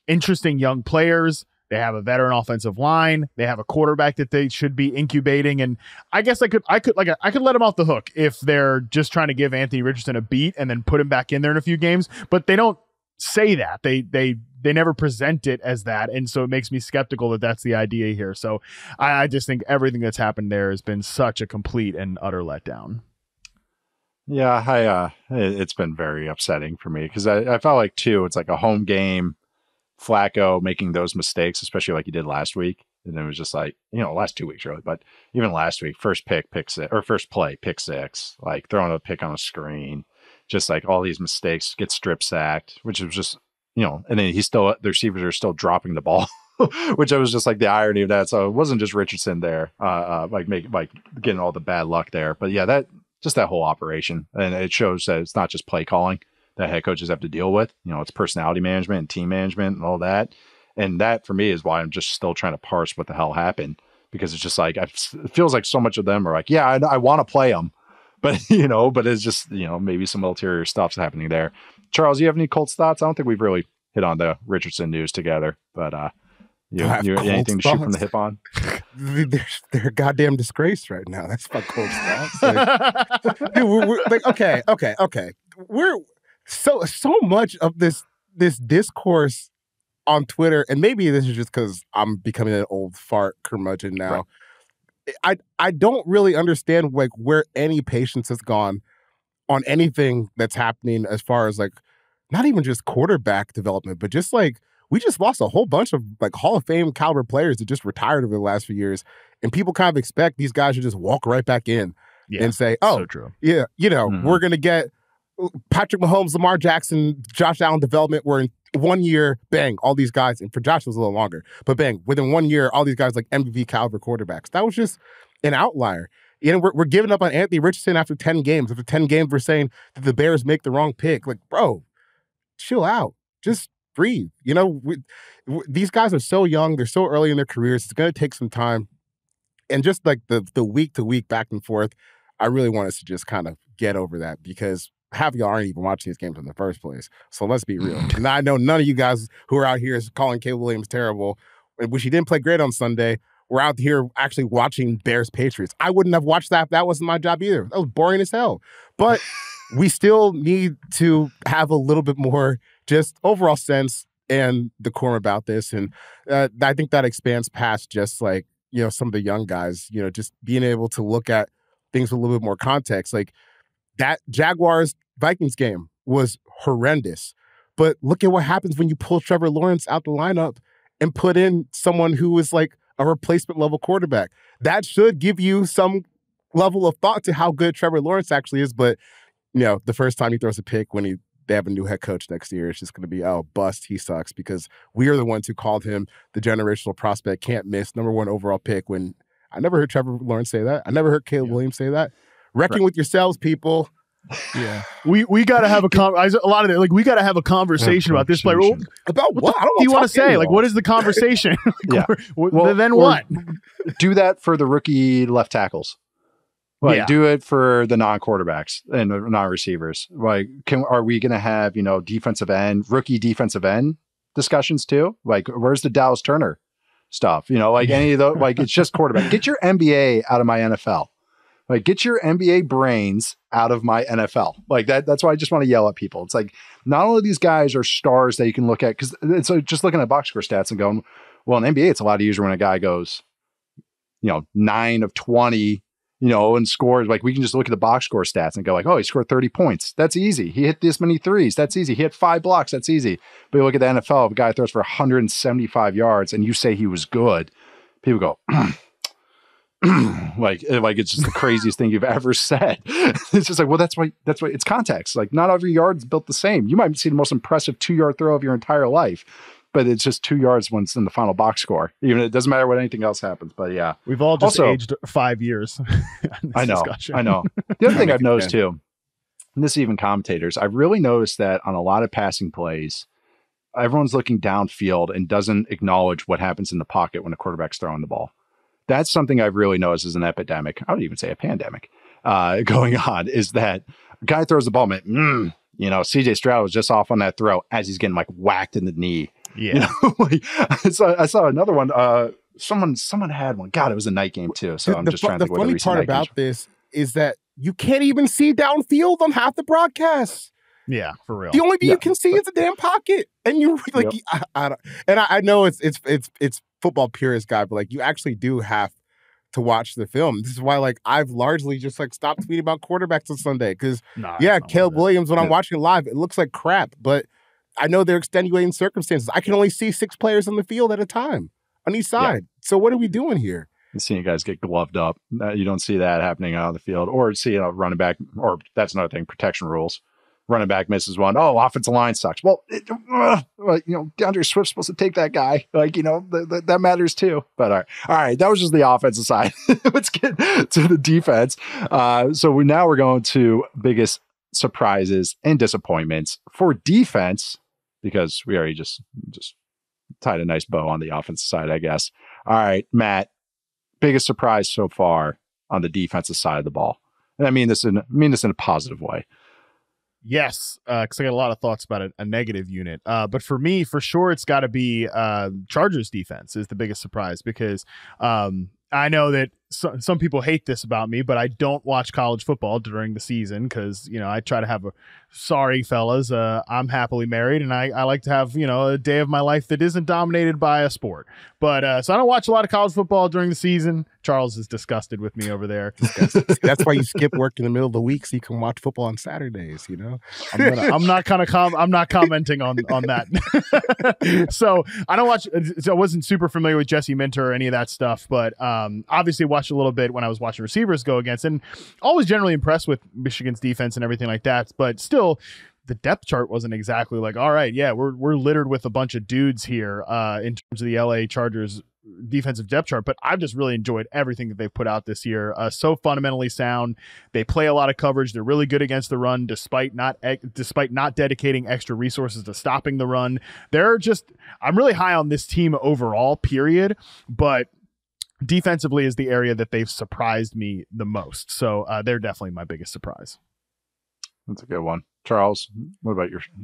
interesting young players. They have a veteran offensive line. They have a quarterback that they should be incubating. And I guess I could let him off the hook if they're just trying to give Anthony Richardson a beat and then put him back in there in a few games. But they don't say that. They never present it as that. And so it makes me skeptical that that's the idea here. So I just think everything that's happened there has been such a complete and utter letdown. Yeah, it's been very upsetting for me because I felt like too, it's like a home game, Flacco making those mistakes, especially like he did last week. And it was just like, you know, last 2 weeks really, but even last week, first play, pick 6, like throwing a pick on a screen, just like all these mistakes, get strip sacked, which was just, you know, and then the receivers are still dropping the ball, which I was just like the irony of that. So it wasn't just Richardson there, getting all the bad luck there, but yeah, that whole operation. And it shows that it's not just play calling that head coaches have to deal with, you know, it's personality management and team management and all that. And that for me is why I'm just still trying to parse what the hell happened, because it's just like, it feels like so much of them are like, yeah, I want to play them, but you know, but it's just, you know, maybe some ulterior stuff's happening there. Charles, you have any Colts thoughts? I don't think we've really hit on the Richardson news together, but you anything to shoot from the hip on? They're a goddamn disgrace right now. That's my Colts thoughts. Like, dude, we're like, okay. We're so much of this discourse on Twitter, and maybe this is just because I'm becoming an old fart curmudgeon now. Right. I don't really understand like where any patience has gone on anything that's happening as far as like not even just quarterback development, but just like we just lost a whole bunch of like Hall of Fame caliber players that just retired over the last few years. And people kind of expect these guys to just walk right back in and say, oh, so true. Yeah, we're going to get Patrick Mahomes, Lamar Jackson, Josh Allen development. We're in 1 year, bang, all these guys. And for Josh, it was a little longer. But bang, within 1 year, all these guys like MVP caliber quarterbacks. That was just an outlier. We're giving up on Anthony Richardson after 10 games. After 10 games, we're saying that the Bears make the wrong pick. Like, bro, chill out. Just breathe. These guys are so young. They're so early in their careers. It's going to take some time. And just like the week-to-week back and forth, I really want us to just kind of get over that because half of y'all aren't even watching these games in the first place. So let's be real. And I know none of you guys who are out here is calling Caleb Williams terrible, which he didn't play great on Sunday. We're out here actually watching Bears-Patriots. I wouldn't have watched that if that wasn't my job either. That was boring as hell. But we still need to have a little bit more just overall sense and decorum about this. And I think that expands past just like, some of the young guys, just being able to look at things with a little bit more context. Like that Jaguars-Vikings game was horrendous. But look at what happens when you pull Trevor Lawrence out the lineup and put in someone who is like a replacement level quarterback. That should give you some level of thought to how good Trevor Lawrence actually is. But, the first time he throws a pick when they have a new head coach next year, it's just going to be, oh, bust, he sucks, because we are the ones who called him the generational prospect, can't miss, #1 overall pick, when I never heard Trevor Lawrence say that. I never heard Caleb Williams say that. Reckon with yourselves, people. Yeah, we got to have a lot of it. Like we got to have a conversation about this player. About what? What do you want to say? Like, what is the conversation? Then what? Do that for the rookie left tackles. Do it for the non-quarterbacks and the non-receivers. Like, are we going to have rookie defensive end discussions too? Like, where's the Dallas Turner stuff? Any of those. Like, it's just quarterback. Get your NBA out of my NFL. Like, get your NBA brains out of my NFL. Like that's why I just want to yell at people. It's like, not only these guys are stars that you can look at, because it's like just looking at box score stats and going, well, in NBA, it's a lot easier when a guy goes, 9 of 20, and scores. Like, we can just look at the box score stats and go like, oh, he scored 30 points. That's easy. He hit this many threes. That's easy. He hit 5 blocks. That's easy. But you look at the NFL, if a guy throws for 175 yards and you say he was good, people go, like it's just the craziest thing you've ever said. It's just like, well, that's why it's context. Like, not every yard is built the same. You might see the most impressive 2-yard throw of your entire life, but it's just 2 yards when it's in the final box score. Even it doesn't matter what anything else happens. But yeah, we've all just aged 5 years. I know. The other thing I've noticed too, and this is even commentators, I've really noticed that on a lot of passing plays, everyone's looking downfield and doesn't acknowledge what happens in the pocket when a quarterback's throwing the ball. That's something I've really noticed as an epidemic. I would even say a pandemic going on, is that a guy throws the ball, man, CJ Stroud was just off on that throw as he's getting like whacked in the knee. Yeah. I saw another one. Someone had one. God, it was a night game too. So I'm just trying to think. The funny part about this is that you can't even see downfield on half the broadcasts. Yeah, for real. The only thing you can see is a damn pocket, and you like. Yep. I know it's football purist guy, but like, you actually do have to watch the film. This is why, like, I've largely just like stopped tweeting about quarterbacks on Sunday because Caleb Williams, when I'm watching it live, it looks like crap, but I know they're extenuating circumstances. I can only see 6 players on the field at a time on each side. Yeah. So what are we doing here? Seeing you guys get gloved up, you don't see that happening out on the field, or see running back, or that's another thing, protection rules. Running back misses one. Oh, offensive line sucks. Well, DeAndre Swift's supposed to take that guy. Like, that matters too. But all right. That was just the offensive side. Let's get to the defense. So we're going to biggest surprises and disappointments for defense, because we already just tied a nice bow on the offensive side, I guess. All right, Matt, biggest surprise so far on the defensive side of the ball. And I mean this in a positive way. Yes, because I got a lot of thoughts about a negative unit. But for me, for sure, it's got to be Chargers defense is the biggest surprise, because I know that some people hate this about me, but I don't watch college football during the season because, I try to have sorry fellas, I'm happily married and I like to have, a day of my life that isn't dominated by a sport. But so I don't watch a lot of college football during the season. Charles is disgusted with me over there. That's why you skip work in the middle of the week so you can watch football on Saturdays, I'm not commenting on that. So I don't watch. So I wasn't super familiar with Jesse Minter or any of that stuff, but obviously watched a little bit when I was watching receivers go against, and always generally impressed with Michigan's defense and everything like that. But still, the depth chart wasn't exactly like, all right, yeah, we're littered with a bunch of dudes here in terms of the LA Chargers defensive depth chart, but I've just really enjoyed everything that they've put out this year. So fundamentally sound. They play a lot of coverage. They're really good against the run, despite not dedicating extra resources to stopping the run. I'm really high on this team overall, period. But defensively is the area that they've surprised me the most. So they're definitely my biggest surprise. That's a good one. Charles, what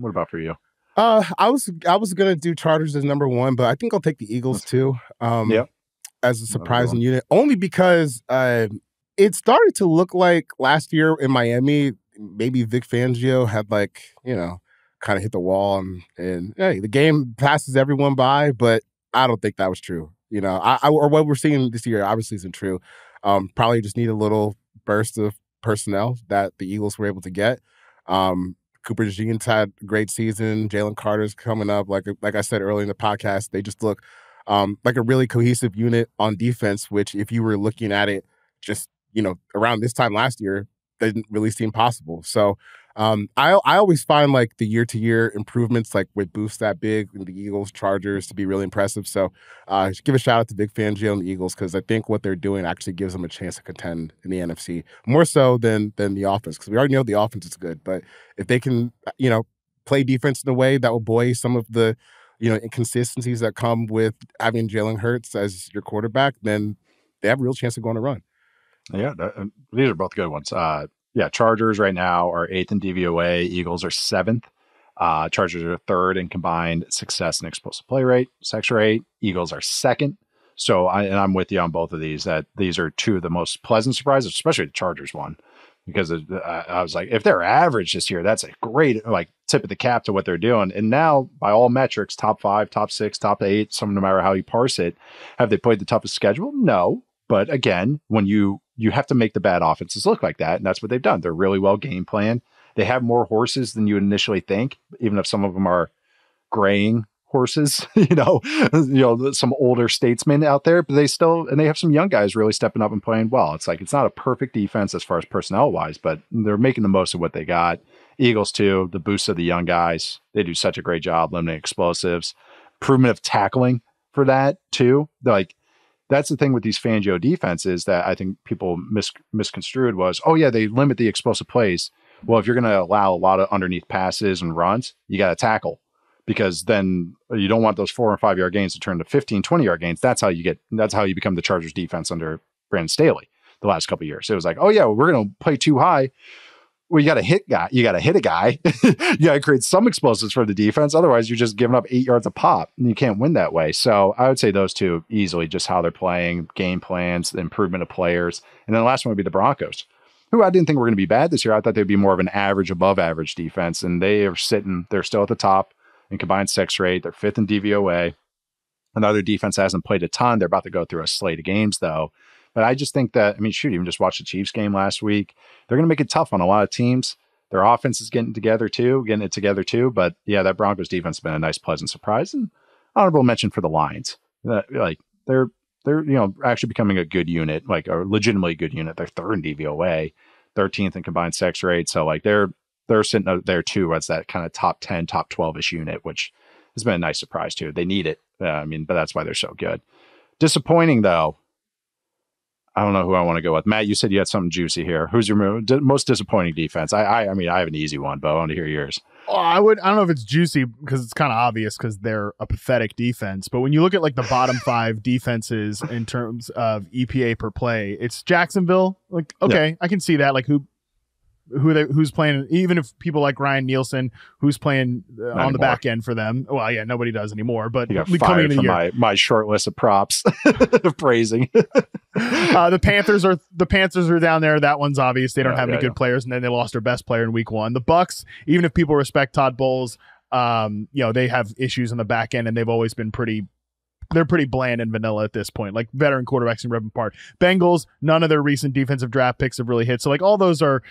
about for you? I was gonna do Chargers as number one, but I think I'll take the Eagles too. As a surprising unit, only because it started to look like last year in Miami, maybe Vic Fangio had kind of hit the wall, and hey, the game passes everyone by, but I don't think that was true. Or what we're seeing this year obviously isn't true. Probably just need a little burst of personnel that the Eagles were able to get. Cooper DeJean's had a great season. Jalen Carter's coming up. Like I said earlier in the podcast, they just look like a really cohesive unit on defense, which if you were looking at it just, around this time last year, didn't really seem possible. So I always find like the year-to-year improvements, like with boosts that big in the Eagles, Chargers, to be really impressive. So just give a shout out to Vic Fangio and the Eagles, because I think what they're doing actually gives them a chance to contend in the NFC more so than the offense, because we already know the offense is good. But if they can, play defense in a way that will buoy some of the, inconsistencies that come with having Jalen Hurts as your quarterback, then they have a real chance of going to run. Yeah, these are both good ones. Chargers right now are 8th in DVOA. Eagles are 7th. Chargers are 3rd in combined success and explosive play rate, sex rate. Eagles are 2nd. So I'm with you on both of these, that these are two of the most pleasant surprises, especially the Chargers one, because I was like, if they're average this year, that's a great tip of the cap to what they're doing. And now, by all metrics, top 5, top 6, top 8, no matter how you parse it, have they played the toughest schedule? No. But again, when you have to make the bad offenses look like that, and that's what they've done. They're really well game planned. They have more horses than you would initially think, even if some of them are graying horses, some older statesmen out there, but they have some young guys really stepping up and playing well. It's not a perfect defense as far as personnel wise, but they're making the most of what they got. Eagles too, the boost of the young guys. They do such a great job limiting explosives, improvement of tackling for that too. That's the thing with these Fangio defenses that I think people misconstrued was, they limit the explosive plays. Well, if you're going to allow a lot of underneath passes and runs, you got to tackle, because then you don't want those 4 and 5 yard gains to turn to 15, 20 yard gains. That's how you become the Chargers defense under Brandon Staley the last couple of years. It was like, we're going to play too high. Well, you got to hit a guy. You got to create some explosives for the defense. Otherwise, you're just giving up 8 yards a pop, and you can't win that way. So I would say those two easily, just how they're playing, game plans, the improvement of players. And then the last one would be the Broncos, who I didn't think were going to be bad this year. I thought they'd be more of an average, above average defense. And they're still at the top in combined sex rate. They're 5th in DVOA. Another defense hasn't played a ton. They're about to go through a slate of games, though. But I just think that, even just watch the Chiefs game last week. They're going to make it tough on a lot of teams. Their offense is getting it together too. But yeah, that Broncos defense has been a nice, pleasant surprise. And honorable mention for the Lions. They're actually becoming a good unit, a legitimately good unit. They're 3rd in DVOA, 13th in combined sex rate. So they're sitting up there too as that kind of top 10, top 12-ish unit, which has been a nice surprise too. They need it. But that's why they're so good. Disappointing though. I don't know who I want to go with. Matt, you said you had something juicy here. Who's your most disappointing defense? I have an easy one, but I want to hear yours. Oh, I don't know if it's juicy because it's kind of obvious because they're a pathetic defense. But when you look at the bottom 5 defenses in terms of EPA per play, it's Jacksonville. I can see that. who's playing, even if people like Ryan Nielsen, who's playing on the back end for them. Well, yeah, nobody does anymore, but he got fired from my short list of props of praising. The Panthers are down there. That one's obvious. They don't have any good players, and then they lost their best player in week 1. The Bucks, even if people respect Todd Bowles, they have issues on the back end, and they've always been pretty bland and vanilla at this point, like veteran quarterbacks in ripping apart. Bengals, none of their recent defensive draft picks have really hit. So like all those are,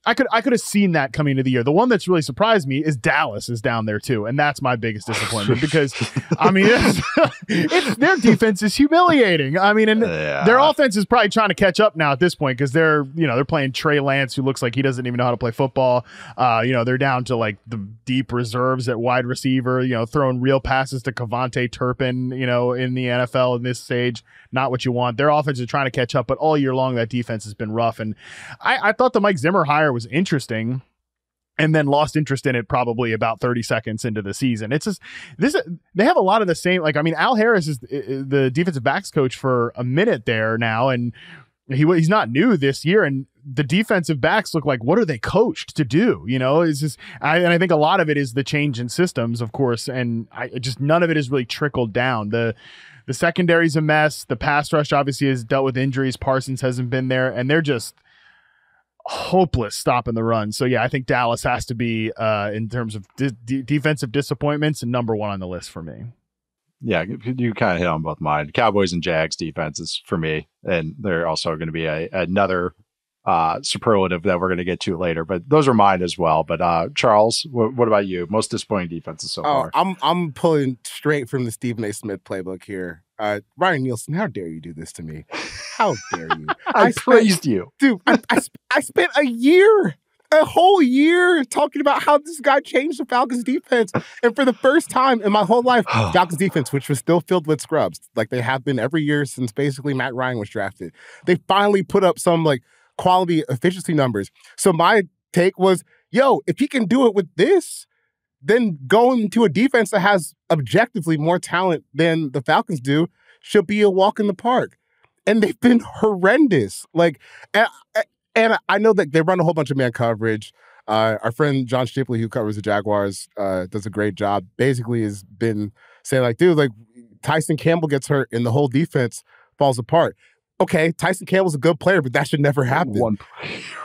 I could have seen that coming into the year. The one that's really surprised me is Dallas is down there too, and that's my biggest disappointment because I mean it's their defense is humiliating. I mean, and their offense is probably trying to catch up now at this point because they're playing Trey Lance, who looks like he doesn't even know how to play football. They're down to like the deep reserves at wide receiver. Throwing real passes to Kevontae Turpin. In the NFL in this stage, not what you want. Their offense is trying to catch up, but all year long that defense has been rough. And I thought the Mike Zimmer hire was interesting, and then lost interest in it probably about 30 seconds into the season. It's just they have a lot of the same. Like, I mean, Al Harris is the defensive backs coach for a minute there now, and he's not new this year. And the defensive backs look like, what are they coached to do? It's just, and I think a lot of it is the change in systems, of course, and none of it has really trickled down. The secondary's a mess. The pass rush obviously has dealt with injuries. Parsons hasn't been there, and they're just hopeless stopping the run. So yeah, I think Dallas has to be in terms of defensive disappointments and number 1 on the list for me. Yeah, you kind of hit on both mine. Cowboys and Jags defenses for me, and they're also going to be another superlative that we're going to get to later. But those are mine as well. But Charles, what about you? Most disappointing defenses so far? I'm pulling straight from the Stephen A. Smith playbook here. Ryan Nielsen, how dare you do this to me? How dare you? I praised you. Dude, I spent a whole year talking about how this guy changed the Falcons defense. And for the first time in my whole life, Falcons defense, which was still filled with scrubs, like they have been every year since basically Matt Ryan was drafted, they finally put up some like quality efficiency numbers. So my take was, if he can do it with this, then going to a defense that has objectively more talent than the Falcons do should be a walk in the park. And they've been horrendous. Like, and I know that they run a whole bunch of man coverage. Our friend John Shipley, who covers the Jaguars, does a great job. Basically has been saying like, dude, like Tyson Campbell gets hurt and the whole defense falls apart. Okay, Tyson Campbell's a good player, but that should never happen.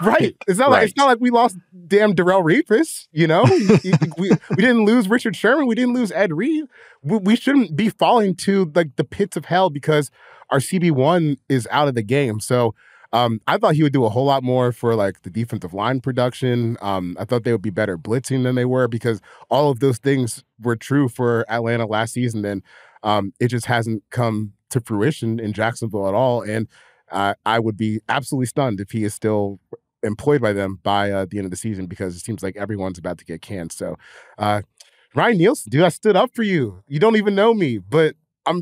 Right. It's not like we lost damn Darrelle Revis, we didn't lose Richard Sherman, we didn't lose Ed Reed. We shouldn't be falling to like the pits of hell because our CB1 is out of the game. So I thought he would do a whole lot more for like the defensive line production. I thought they would be better blitzing than they were because all of those things were true for Atlanta last season. And it just hasn't come to fruition in Jacksonville at all. And I would be absolutely stunned if he is still employed by them by the end of the season because it seems like everyone's about to get canned. So Ryan Nielsen, dude, I stood up for you. You don't even know me, but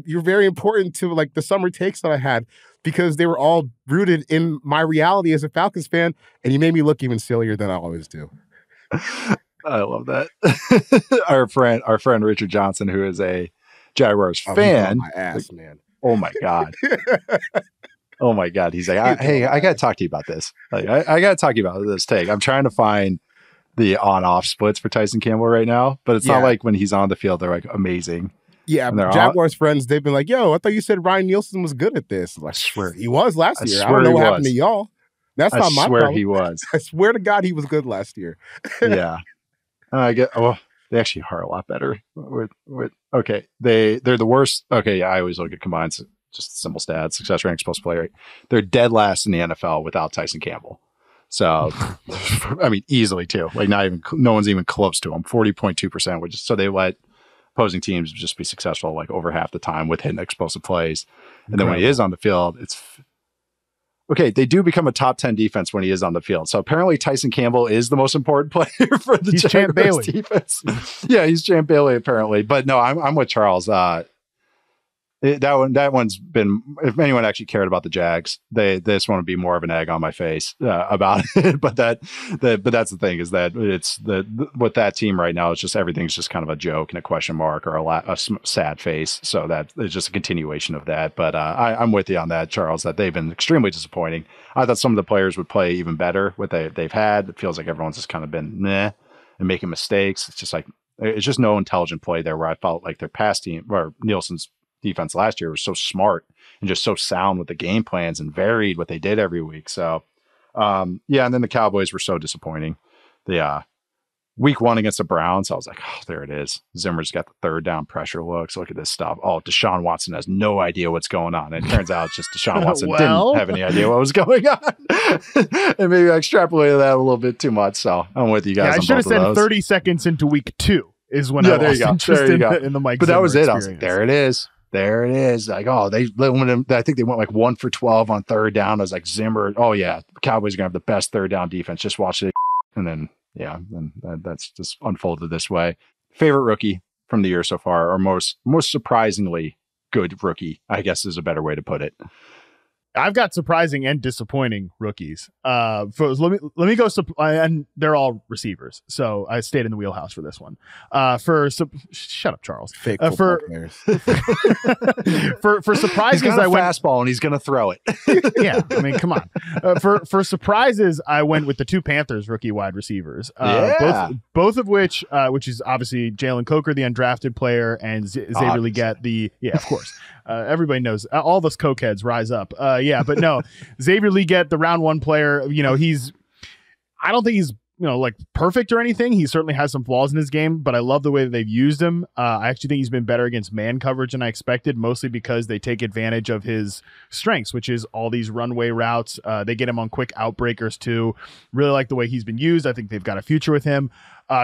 you're very important to like the summer takes that I had because they were all rooted in my reality as a Falcons fan, and you made me look even sillier than I always do. I love that. Our friend Richard Johnson, who is a Jaguars fan. My ass, man. Oh my God. Oh my God. He's like, hey, I got to talk to you about this. Like, I got to talk to you about this take. I'm trying to find the on-off splits for Tyson Campbell right now, but it's not like when he's on the field, they're like amazing. Yeah, Jaguars friends, they've been like, yo, I thought you said Ryan Nielsen was good at this. Like, I swear he was last year. I don't know what happened to y'all. That's not my problem. I swear he was. I swear to God he was good last year. Yeah. They actually are a lot better. Okay, they're the worst. Okay, I always look at combined, just simple stats, success rate, explosive play rate. They're dead last in the NFL without Tyson Campbell. So, I mean, easily too. Like no one's even close to him. 40.2%, which is so they let opposing teams just be successful like over half the time with hitting explosive plays. And then when he is on the field, it's okay. They do become a top 10 defense when he is on the field. So apparently Tyson Campbell is the most important player for the Jaguars defense. Yeah, he's Champ Bailey apparently. But no, I'm with Charles. That one's been, if anyone actually cared about the Jags, this one would be more of an egg on my face about it. But that's the thing, is that it's with that team right now, it's just everything's just kind of a joke and a question mark or a sad face. So that it's just a continuation of that. But I'm with you on that, Charles, that they've been extremely disappointing. I thought some of the players would play even better with they've had. It feels like everyone's just kind of been meh and making mistakes. It's just like, it's just no intelligent play there, where I felt like their past team, or Nielsen's defense last year, was so smart and just so sound with the game plans and varied what they did every week. So, and then the Cowboys were so disappointing. The week 1 against the Browns, I was like, oh, there it is. Zimmer's got the third down pressure looks. Look at this stuff. Oh, Deshaun Watson has no idea what's going on. And it turns out it's just Deshaun Watson didn't have any idea what was going on. And maybe I extrapolated that a little bit too much. So I'm with you guys. Yeah, I should have said 30 seconds into week 2 is when I lost interest in the Mike But Zimmer that was it. experience. I was like, there it is. There it is. Like, oh, I think they went like 1 for 12 on third down. I was like, Zimmer, oh yeah, the Cowboys are gonna have the best third down defense. Just watch it. And then that's just unfolded this way. Favorite rookie from the year so far, or most surprisingly good rookie, I guess is a better way to put it. I've got surprising and disappointing rookies. Let me go. And they're all receivers, so I stayed in the wheelhouse for this one. Shut up, Charles. Fake football players. for surprises, he's got a fastball and he's going to throw it. Yeah, I mean, come on. For surprises, I went with the 2 Panthers rookie wide receivers. Both of which is obviously Jalen Coker, the undrafted player, and Xavier Legette, of course. Everybody knows, all those cokeheads rise up. But no, Xavier Legette, the round 1 player, I don't think he's, like perfect or anything. He certainly has some flaws in his game, but I love the way that they've used him. I actually think he's been better against man coverage than I expected, mostly because they take advantage of his strengths, which is all these runway routes. They get him on quick outbreakers too. Really like the way he's been used. I think they've got a future with him.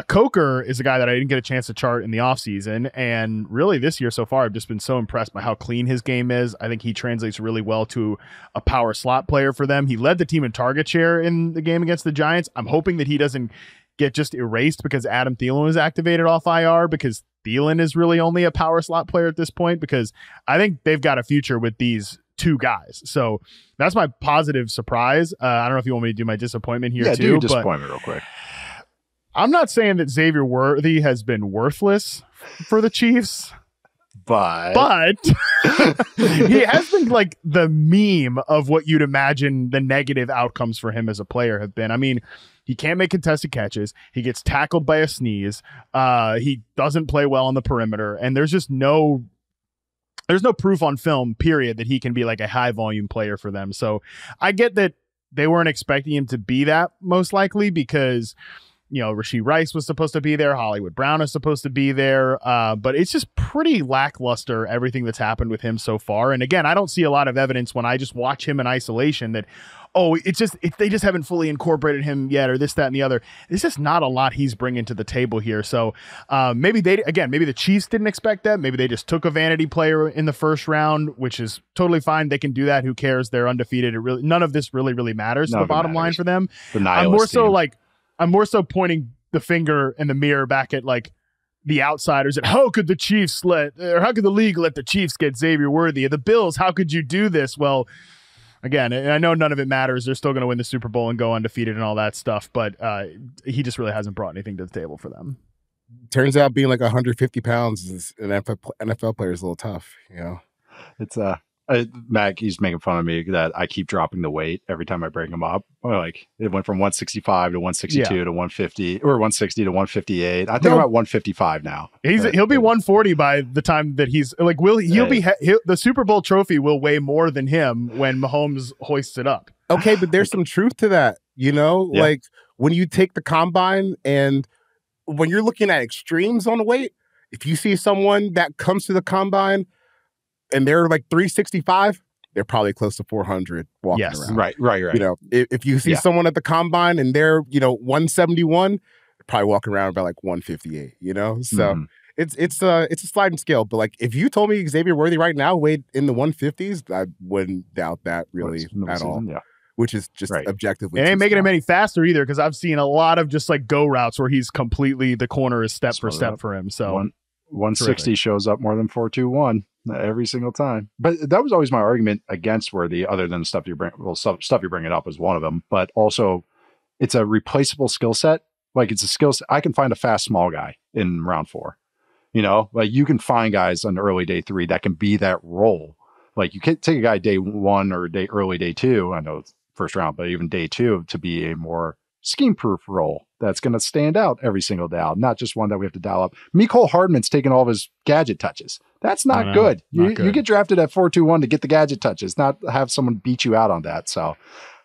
Coker is a guy that I didn't get a chance to chart in the offseason, and really this year so far I've just been so impressed by how clean his game is. I think he translates really well to a power slot player for them. He led the team in target share in the game against the Giants. I'm hoping that he doesn't get just erased because Adam Thielen was activated off IR, because Thielen is really only a power slot player at this point, because I think they've got a future with these 2 guys. So that's my positive surprise. I don't know if you want me to do my disappointment here too. Do your disappointment real quick. I'm not saying that Xavier Worthy has been worthless for the Chiefs, but he has been like the meme of what you'd imagine the negative outcomes for him as a player have been. I mean, he can't make contested catches. He gets tackled by a sneeze. He doesn't play well on the perimeter, and there's no proof on film, period, that he can be like a high volume player for them. So I get that they weren't expecting him to be that, most likely, because Rashee Rice was supposed to be there. Hollywood Brown is supposed to be there. But it's just pretty lackluster, everything that's happened with him so far. And again, I don't see a lot of evidence when I just watch him in isolation that, they just haven't fully incorporated him yet, or this, that, and the other. It's just not a lot he's bringing to the table here. So maybe the Chiefs didn't expect that. Maybe they just took a vanity player in the first round, which is totally fine. They can do that. Who cares? They're undefeated. None of this really matters to the bottom line for them. I'm more so pointing the finger in the mirror back at like the outsiders and how could the league let the Chiefs get Xavier Worthy? The Bills, how could you do this? Well, again, I know none of it matters. They're still going to win the Super Bowl and go undefeated and all that stuff, but he just really hasn't brought anything to the table for them. Turns out being like 150 pounds as an NFL player is a little tough, It's Mac, he's making fun of me that I keep dropping the weight every time I bring him up. Like it went from 165 to 162 to 150 or 160 to 158. I think I'm at 155 now. He'll be 140 by the time that he's like, the Super Bowl trophy will weigh more than him when Mahomes hoists it up. Okay, but there's some truth to that, like when you take the combine and when you're looking at extremes on weight, if you see someone that comes to the combine and they're like 365, they're probably close to 400 walking around. Right. If you see someone at the combine and they're, 171, they're probably walking around about like 158, So it's a sliding scale. But like if you told me Xavier Worthy right now weighed in the 150s, I wouldn't doubt that really at all. Yeah. Which is just objectively. It ain't making him any faster either, because I've seen a lot of just like go routes where he's completely, the corner is step for step for him. So 160 shows up more than 421. every single time. But that was always my argument against Worthy, other than stuff you bring. Well, stuff you're bringing up is one of them, but also it's a replaceable skill set. Like it's a skill set. I can find a fast small guy in round 4. Like you can find guys on early day 3 that can be that role. Like you can't take a guy day 1 or early day 2. I know it's first round, but even day 2 to be a more scheme-proof role that's going to stand out every single down, not just one that we have to dial up. Mecole Hardman's taking all of his gadget touches. That's not good. You get drafted at 4-2-1 to get the gadget touches, not have someone beat you out on that. So,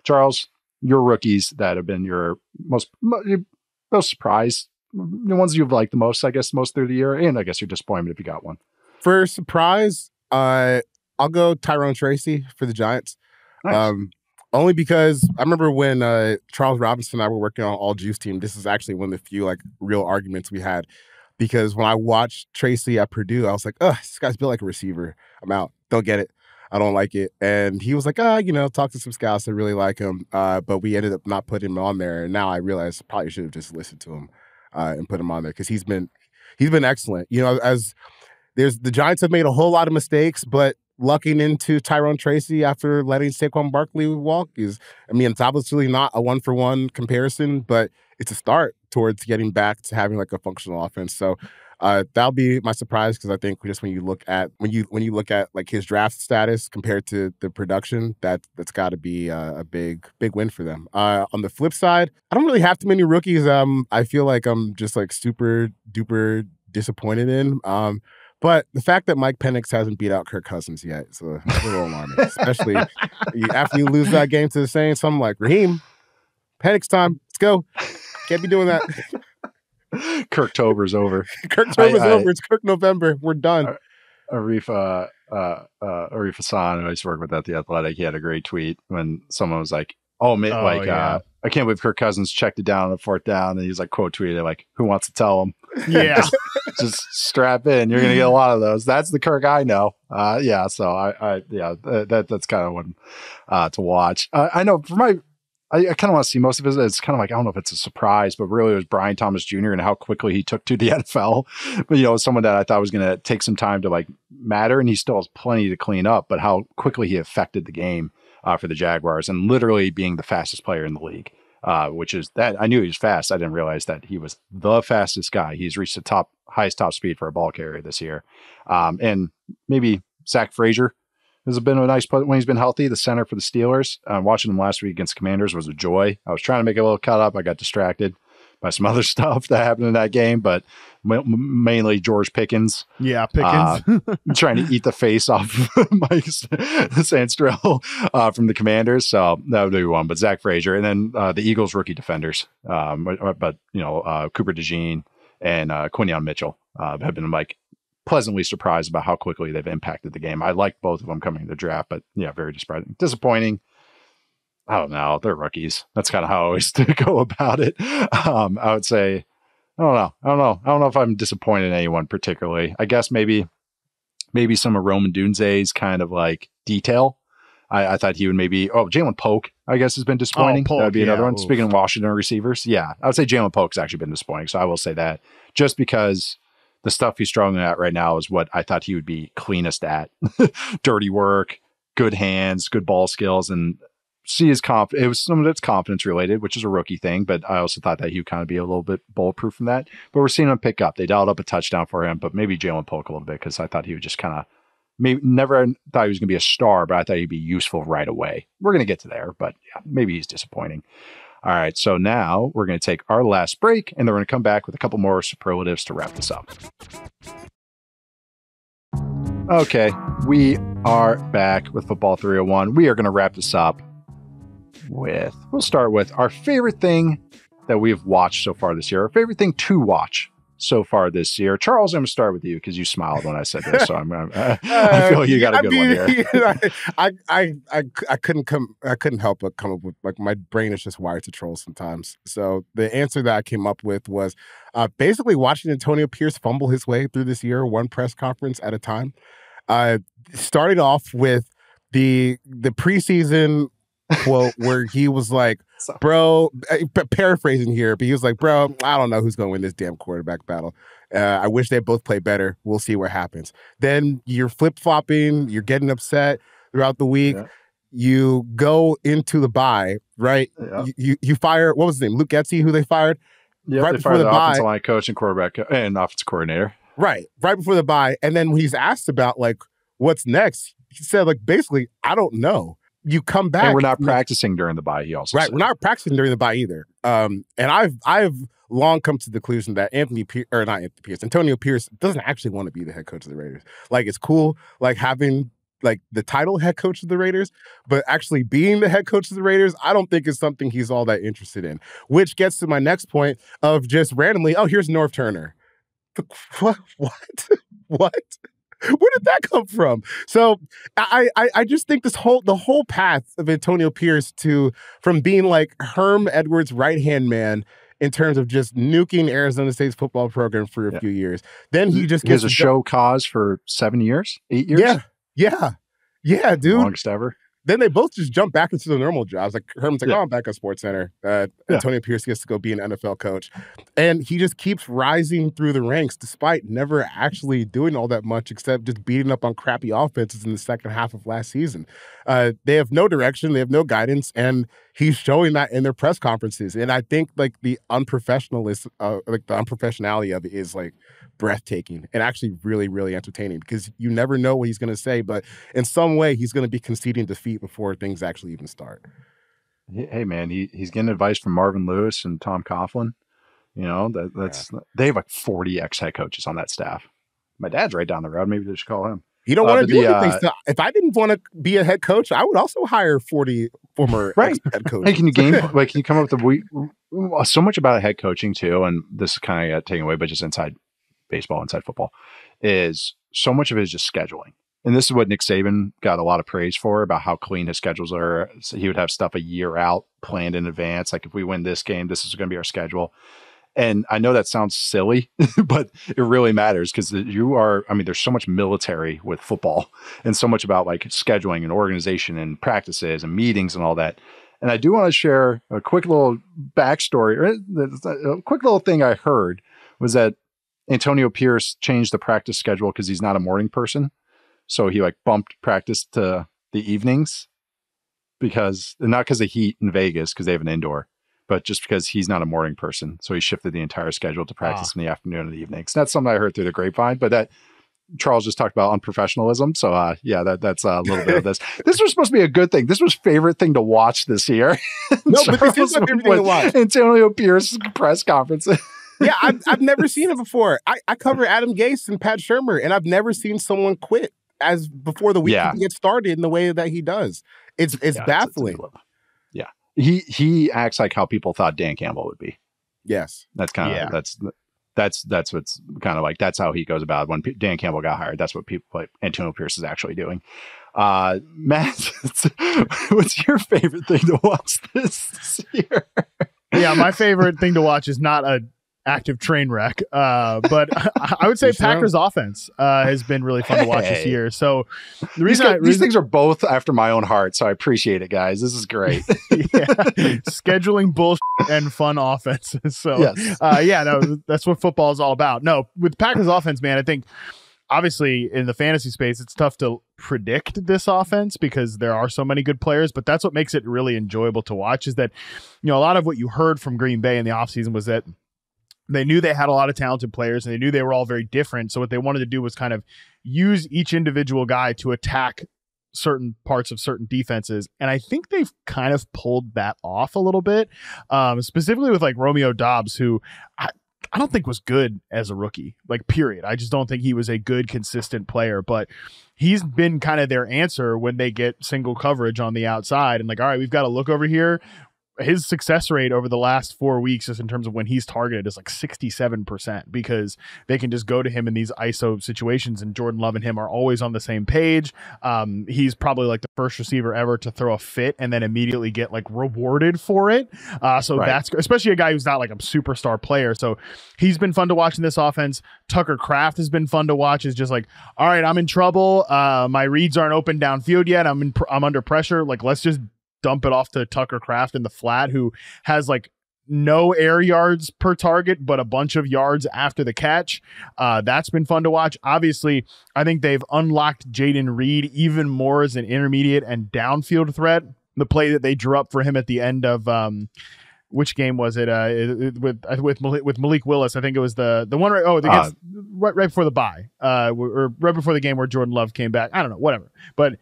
Charles, your rookies that have been your most surprise, the ones you've liked the most, I guess, most through the year, and I guess your disappointment if you got one. For surprise, I'll go Tyrone Tracy for the Giants. Nice. Only because I remember when Charles Robinson and I were working on All Juice Team, this is actually one of the few real arguments we had. Because when I watched Tracy at Purdue, I was like, oh, this guy's built like a receiver. I'm out. Don't get it. I don't like it. And he was like, talk to some scouts that really like him. But we ended up not putting him on there. And now I realize I probably should have just listened to him and put him on there because he's been excellent. As the Giants have made a whole lot of mistakes, but lucking into Tyrone Tracy after letting Saquon Barkley walk it's obviously not a 1-for-1 comparison, but it's a start towards getting back to having a functional offense. So that'll be my surprise because I think just when you look at his draft status compared to the production, that's got to be a big win for them. On the flip side, I don't really have too many rookies. I feel like I'm just super duper disappointed in. But the fact that Mike Penix hasn't beat out Kirk Cousins yet is a little alarming, especially after you lose that game to the Saints. I'm like, Raheem, Penix time. Let's go. Can't be doing that. Kirktober's over. Kirktober's over. It's Kirk November. We're done. Arif Hassan, who I used to work with at The Athletic, he had a great tweet when someone was like, I can't believe Kirk Cousins checked it down on the 4th down. And he's quote tweeted, who wants to tell him? Yeah. Just strap in. You're going to get a lot of those. That's the Kirk I know. So that's kind of one to watch. I know I kind of want to see most of it. It's kind of I don't know if it's a surprise, but really it was Brian Thomas Jr. and how quickly he took to the NFL. But, someone that I thought was going to take some time to matter, and he still has plenty to clean up, but how quickly he affected the game for the Jaguars and literally being the fastest player in the league, which is that I knew he was fast. I didn't realize that he was the fastest guy. He's reached the highest top speed for a ball carrier this year. And maybe Zach Frazier has been a nice play when he's been healthy. The center for the Steelers, watching him last week against Commanders was a joy. I was trying to make a little cut up. I got distracted by some other stuff that happened in that game, but mainly George Pickens. Yeah, Pickens. Trying to eat the face off Mike Sandstrell from the Commanders. So that would be one. But Zach Frazier. And then the Eagles rookie defenders. Cooper DeJean and Quinyon Mitchell have been pleasantly surprised about how quickly they've impacted the game. I like both of them coming to the draft, but very disappointing. I don't know. They're rookies. That's kind of how I always go about it. I would say, I don't know if I'm disappointed in anyone particularly. I guess maybe some of Roman Dunze's kind of detail. I thought he would Jalen Polk, I guess, has been disappointing. Polk, that'd be another one. Oof. Speaking of Washington receivers. Yeah, I would say Jalen Polk's actually been disappointing. So I will say that just because the stuff he's struggling at right now is what I thought he would be cleanest at. Dirty work, good hands, good ball skills, and see his it was some of it's confidence related, which is a rookie thing, but I also thought that he would kind of be a little bit bulletproof from that. But we're seeing him pick up. They dialed up a touchdown for him, but maybe Jalen Polk a little bit because I thought he would just kind of never thought he was going to be a star, but I thought he'd be useful right away. We're going to get to there, but yeah, maybe he's disappointing. All right, so now we're going to take our last break, and then we're going to come back with a couple more superlatives to wrap this up. Okay, we are back with Football 301. We are going to wrap this up we'll start with our favorite thing that we've watched so far this year, our favorite thing to watch so far this year. Charles, I'm going to start with you because you smiled when I said this, so I feel you got a good one here. I couldn't help but come up with my brain is just wired to troll sometimes. So the answer that I came up with was basically watching Antonio Pierce fumble his way through this year, one press conference at a time. Started off with the preseason quote where he was like, So- bro, paraphrasing here, but he was like, bro, I don't know who's going to win this damn quarterback battle. I wish they both play better. We'll see what happens. Then you're flip-flopping. You're getting upset throughout the week. Yeah. You go into the bye, right? Yeah. You fire, what was his name? Luke Getsy, who they fired? Yeah, right they before fired the the bye. offensive line coach and quarterback and offensive coordinator. Right before the bye. And then when he's asked about, like, what's next, he said, like, basically, I don't know. You come back. And we're not practicing during the bye, he also said. We're not practicing during the bye either. And I've long come to the conclusion that Antonio Pierce doesn't actually want to be the head coach of the Raiders. Like, it's cool, like, having like the title head coach of the Raiders, but actually being the head coach of the Raiders, I don't think is something he's all that interested in. Which gets to my next point of just randomly, oh, here's Norv Turner. What? What? Where did that come from? So I just think the whole path of Antonio Pierce from being like Herm Edwards' right-hand man in terms of just nuking Arizona State's football program for a few years. Then he just gets a show cause for 7 years, 8 years. Yeah, dude. Longest ever. Then they both just jump back into the normal jobs. Like Herman's like, oh, I'm back on SportsCenter. Antonio Pierce gets to go be an NFL coach. And he just keeps rising through the ranks despite never actually doing all that much except just beating up on crappy offenses in the second half of last season. They have no direction. They have no guidance. And he's showing that in their press conferences. And I think like the unprofessionality of it is like breathtaking and actually really, really entertaining because you never know what he's going to say, but in some way he's going to be conceding defeat before things actually even start. Hey man, he's getting advice from Marvin Lewis and Tom Coughlin. You know, they have like 40 ex-head coaches on that staff. My dad's right down the road. Maybe they should call him. You don't want to do anything. So if I didn't want to be a head coach, I would also hire 40 former head coaches. Hey, can you come up with so much about head coaching too? And this is kind of taken away, but just inside baseball, inside football, is so much of it is just scheduling. And this is what Nick Saban got a lot of praise for about how clean his schedules are. So he would have stuff a year out planned in advance. Like if we win this game, this is going to be our schedule. And I know that sounds silly, but it really matters because there's so much military with football and so much about like scheduling and organization and practices and meetings and all that. And I do want to share a quick little backstory. A quick little thing I heard was that Antonio Pierce changed the practice schedule because he's not a morning person. So he like bumped practice to the evenings not because of heat in Vegas, because they have an indoor, but just because he's not a morning person. So he shifted the entire schedule to practice in the afternoon and the evenings. That's something I heard through the grapevine, but that Charles just talked about unprofessionalism. So that's a little bit of this. This was supposed to be a good thing. This was favorite thing to watch this year. No, but this is my favorite thing to watch. Antonio Pierce's press conference. Yeah, I've never seen it before. I cover Adam Gase and Pat Shurmur, and I've never seen someone quit as before the week gets started in the way that he does. It's baffling. He acts like how people thought Dan Campbell would be. Yes, that's kind of that's what's kind of like that's how he goes about it. When Dan Campbell got hired. That's what people like Antonio Pierce is actually doing. Matt, what's your favorite thing to watch this year? Yeah, my favorite thing to watch is not a active train wreck, but I would say Packers offense has been really fun to watch this year. So the reason these things are both after my own heart, so I appreciate it, guys. This is great. Scheduling bullshit and fun offenses. So that's what football is all about. No, with Packers offense, man, I think obviously in the fantasy space, it's tough to predict this offense because there are so many good players, but that's what makes it really enjoyable to watch is that, a lot of what you heard from Green Bay in the offseason was that they knew they had a lot of talented players and they knew they were all very different. So what they wanted to do was kind of use each individual guy to attack certain parts of certain defenses. And I think they've kind of pulled that off a little bit, specifically with like Romeo Doubs, who I don't think was good as a rookie, like period. I just don't think he was a good, consistent player, but he's been kind of their answer when they get single coverage on the outside and like, all right, we've got to look over here. His success rate over the last 4 weeks, just in terms of when he's targeted, is like 67% because they can just go to him in these ISO situations, and Jordan Love and him are always on the same page. He's probably like the first receiver ever to throw a fit and then immediately get like rewarded for it. That's especially a guy who's not like a superstar player. So he's been fun to watch in this offense. Tucker Kraft has been fun to watch. Is just like, all right, I'm in trouble. My reads aren't open downfield yet. I'm under pressure. Like, let's just dump it off to Tucker Kraft in the flat, who has like no air yards per target, but a bunch of yards after the catch. That's been fun to watch. Obviously, I think they've unlocked Jaden Reed even more as an intermediate and downfield threat. The play that they drew up for him at the end of which game was it? With Malik Willis, I think it was the one right before the bye, or right before the game where Jordan Love came back. I don't know, whatever. But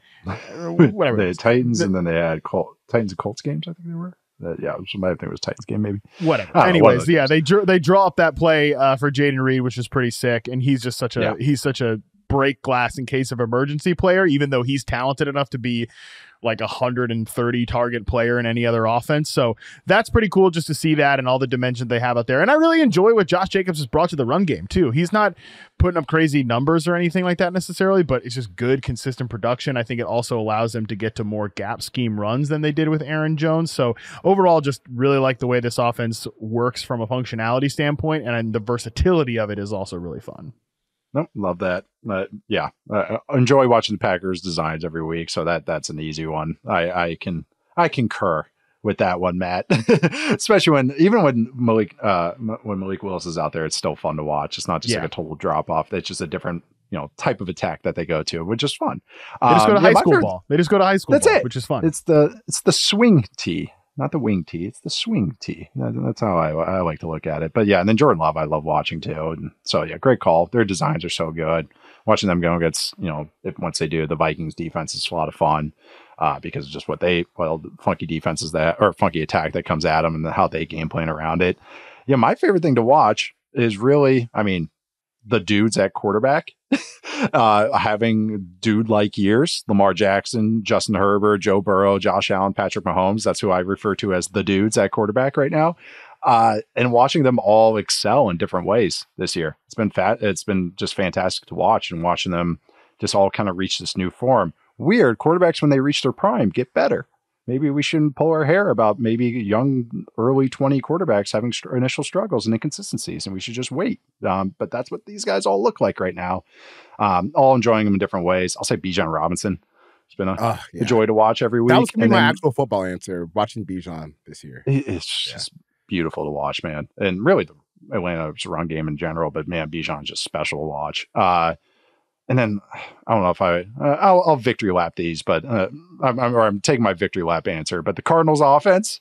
whatever. The Titans, and then they had Titans and Colts games. I think they were. Yeah, I think it was Titans game, maybe. Whatever. Anyways, yeah, they draw up that play for Jaden Reed, which is pretty sick, and he's just such a break glass in case of emergency player, even though he's talented enough to be like 130 target player in any other offense. So that's pretty cool just to see that and all the dimensions they have out there. And I really enjoy what Josh Jacobs has brought to the run game too. He's not putting up crazy numbers or anything like that necessarily, but it's just good, consistent production. I think it also allows them to get to more gap scheme runs than they did with Aaron Jones. So overall, just really like the way this offense works from a functionality standpoint, and the versatility of it is also really fun. Nope, love that. Enjoy watching the Packers designs every week, so that's an easy one. I concur with that one, Matt. Especially when Malik Willis is out there, it's still fun to watch. It's not just like a total drop off. It's just a different type of attack that they go to, which is fun. They just go to high school ball. They just go to high school. That's ball, it. Which is fun. It's the swing tee. Not the wing tee, it's the swing tee. That's how I like to look at it. But yeah, and then Jordan Love, I love watching too. And so yeah, great call. Their designs are so good. Watching them go against, once they do, the Vikings defense is a lot of fun because of just funky defenses funky attack that comes at them and how they game plan around it. Yeah, my favorite thing to watch is really, the dudes at quarterback having dude-like years. Lamar Jackson, Justin Herbert, Joe Burrow, Josh Allen, Patrick Mahomes. That's who I refer to as the dudes at quarterback right now. And watching them all excel in different ways this year. It's been just fantastic to watch, and watching them just all kind of reach this new form. Weird, quarterbacks, when they reach their prime, get better. Maybe we shouldn't pull our hair about maybe young, early 20 quarterbacks having initial struggles and inconsistencies, and we should just wait. But that's what these guys all look like right now. All enjoying them in different ways. I'll say Bijan Robinson. It's been a joy to watch every week. That was my actual football answer, watching Bijan this year. It's just beautiful to watch, man. And really the Atlanta's run game in general, but man, Bijan's just special to watch. And then I don't know if I'll victory lap these, but I'm taking my victory lap answer. But the Cardinals offense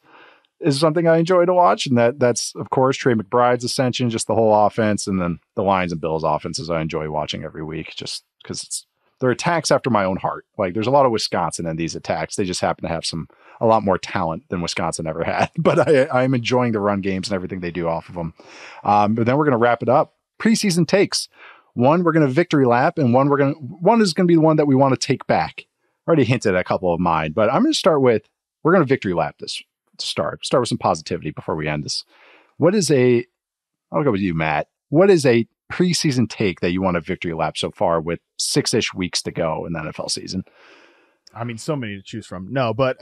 is something I enjoy to watch, and that's of course Trey McBride's ascension, just the whole offense, and then the Lions and Bills offenses I enjoy watching every week, just because they're attacks after my own heart. Like there's a lot of Wisconsin in these attacks. They just happen to have a lot more talent than Wisconsin ever had. But I'm enjoying the run games and everything they do off of them. But then we're going to wrap it up. Preseason takes. One, we're going to victory lap, and one is going to be the one that we want to take back. I already hinted at a couple of mine, but I'm going to start with, we're going to victory lap this to start with some positivity before we end this. I'll go with you, Matt. What is a preseason take that you want to victory lap so far with 6-ish weeks to go in the NFL season? So many to choose from. No, but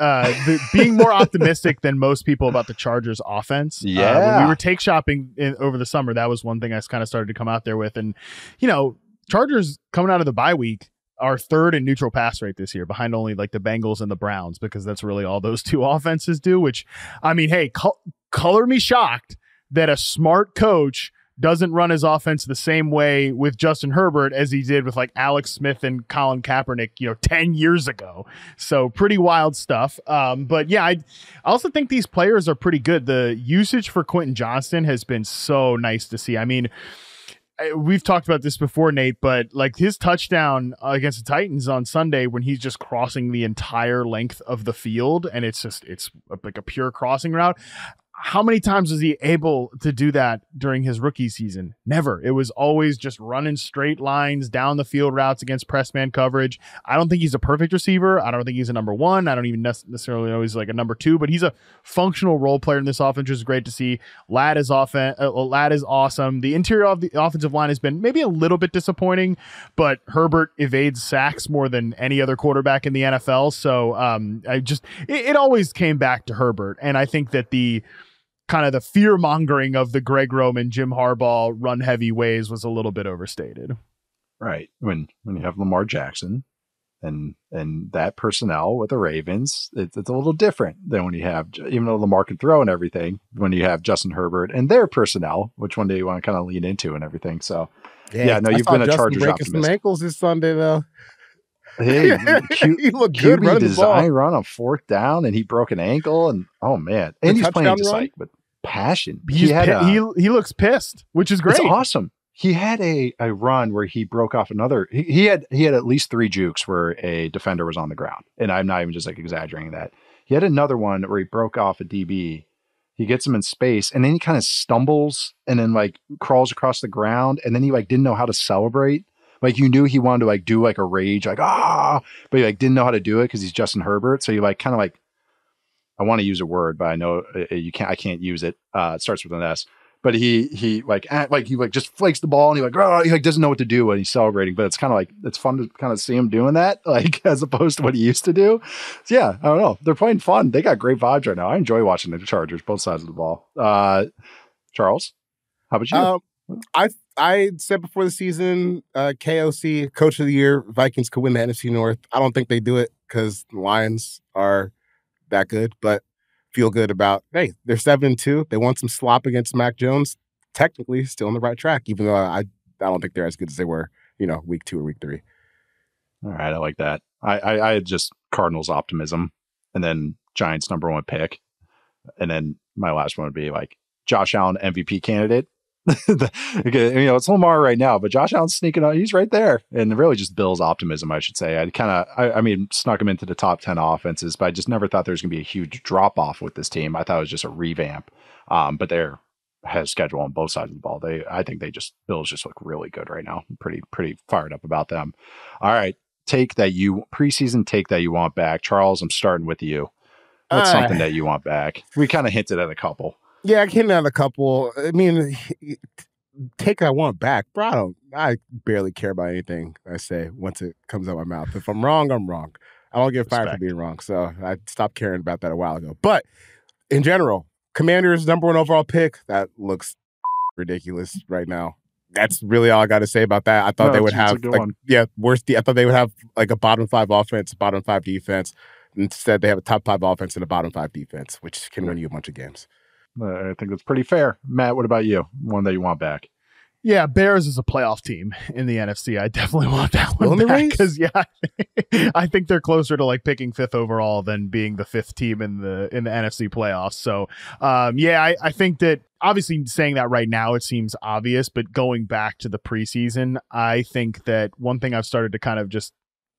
being more optimistic than most people about the Chargers offense. Yeah. When we were take shopping over the summer, that was one thing I kind of started to come out there with. And, Chargers coming out of the bye week are third in neutral pass rate this year, behind only like the Bengals and the Browns, because that's really all those two offenses do, which, hey, color me shocked that a smart coach doesn't run his offense the same way with Justin Herbert as he did with like Alex Smith and Colin Kaepernick, 10 years ago. So pretty wild stuff. But yeah, I also think these players are pretty good. The usage for Quentin Johnston has been so nice to see. We've talked about this before, Nate, but like his touchdown against the Titans on Sunday, when he's just crossing the entire length of the field, and it's like a pure crossing route. How many times was he able to do that during his rookie season? Never. It was always just running straight lines down the field routes against press man coverage. I don't think he's a perfect receiver. I don't think he's a number one. I don't even necessarily know he's like a number two, but he's a functional role player in this offense, which is great to see. Ladd is awesome. The interior of the offensive line has been maybe a little bit disappointing, but Herbert evades sacks more than any other quarterback in the NFL. So it always came back to Herbert. And I think that the kind of the fear mongering of the Greg Roman, Jim Harbaugh run heavy ways was a little bit overstated. Right. When you have Lamar Jackson And that personnel with the Ravens, it's a little different than when you have, even though Lamar can throw and everything, when you have Justin Herbert and their personnel, which one day you want to kind of lean into and everything. So, yeah, no, you've been a Justin Chargers breaking optimist. some ankles this Sunday, though. Hey, he looked good QB running design the ball. run on 4th down, and he broke an ankle, and oh man, and he's playing just run? like with passion. He looks pissed, which is great. It's awesome. He had a run where he broke off another. He had at least 3 jukes where a defender was on the ground, and I'm not even just like exaggerating that. He had another one where he broke off a DB. He gets him in space, and then he kind of stumbles and then like crawls across the ground, and then he like didn't know how to celebrate. Like you knew he wanted to like do like a rage, like but he like didn't know how to do it because he's Justin Herbert. So you like kind of like, I want to use a word, but I know you can't. I can't use it. It starts with an S. But he he just flakes the ball and he doesn't know what to do when he's celebrating. But it's kind of like, it's fun to kind of see him doing that, like as opposed to what he used to do. So yeah, I don't know. They're playing fun. They got great vibes right now. I enjoy watching the Chargers, both sides of the ball. Charles, how about you? I said before the season, KOC, Coach of the Year, Vikings could win the NFC North. I don't think they do it because the Lions are that good, but feel good about, hey, they're 7-2. They won some slop against Mac Jones. Technically, still on the right track, even though I don't think they're as good as they were, week 2 or week 3. All right, I like that. I had just Cardinals optimism, and then Giants #1 pick, and then my last one would be like Josh Allen MVP candidate. It's Lamar right now, but Josh Allen's sneaking out. He's right there, and really just Bill's optimism, I should say. I mean, snuck him into the top 10 offenses, but I just never thought there was going to be a huge drop off with this team. I thought it was just a revamp, but they're has schedule on both sides of the ball. Bills just look really good right now. I'm pretty fired up about them. All right, preseason take that you want back, Charles. I'm starting with you. What's something that you want back? We kind of hinted at a couple. Yeah, I hinted at a couple. I mean, take I want back, bro. I barely care about anything I say once it comes out my mouth. If I'm wrong, I'm wrong. I don't get fired for being wrong, so I stopped caring about that a while ago. But in general, Commanders #1 overall pick, that looks ridiculous right now. That's really all I got to say about that. I thought they would have I thought they would have like a bottom 5 offense, bottom 5 defense. Instead, they have a top 5 offense and a bottom 5 defense, which can win you a bunch of games. I think that's pretty fair. Matt, what about you? One that you want back? Yeah, Bears is a playoff team in the NFC. I definitely want that one back because I think they're closer to like picking 5th overall than being the 5th team in the NFC playoffs. So, I think that obviously saying that right now it seems obvious, but going back to the preseason, I think that one thing I've started to kind of just,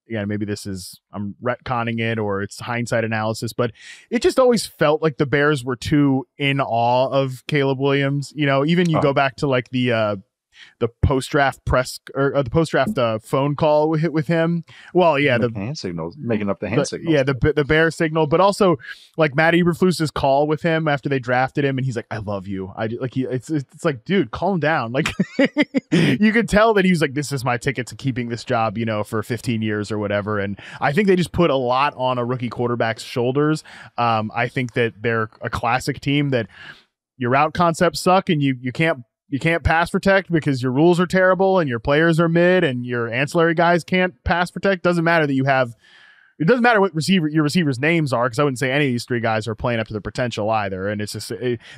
maybe I'm retconning it or it's hindsight analysis, but it just always felt like the Bears were too in awe of Caleb Williams. Even you go back to like the post-draft press or the post-draft phone call with him. Well, yeah, the hand signals, making up the hand signals. Yeah, the bear signal, but also like Matt Eberflus's call with him after they drafted him, and he's like, "I love you." It's like, dude, calm down. Like you could tell that he was like, "This is my ticket to keeping this job, for 15 years or whatever." And I think they just put a lot on a rookie quarterback's shoulders. I think that they're a classic team that your route concepts suck, and you can't pass protect because your rules are terrible and your players are mid and your ancillary guys can't pass protect. Doesn't matter what your receivers' names are, because I wouldn't say any of these 3 guys are playing up to their potential either. And it's just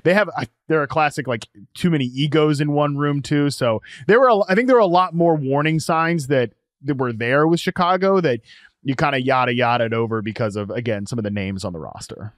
they're a classic, like too many egos in one room too. So I think there were a lot more warning signs that were there with Chicago that you kind of yada-yada'd over because of, again, some of the names on the roster.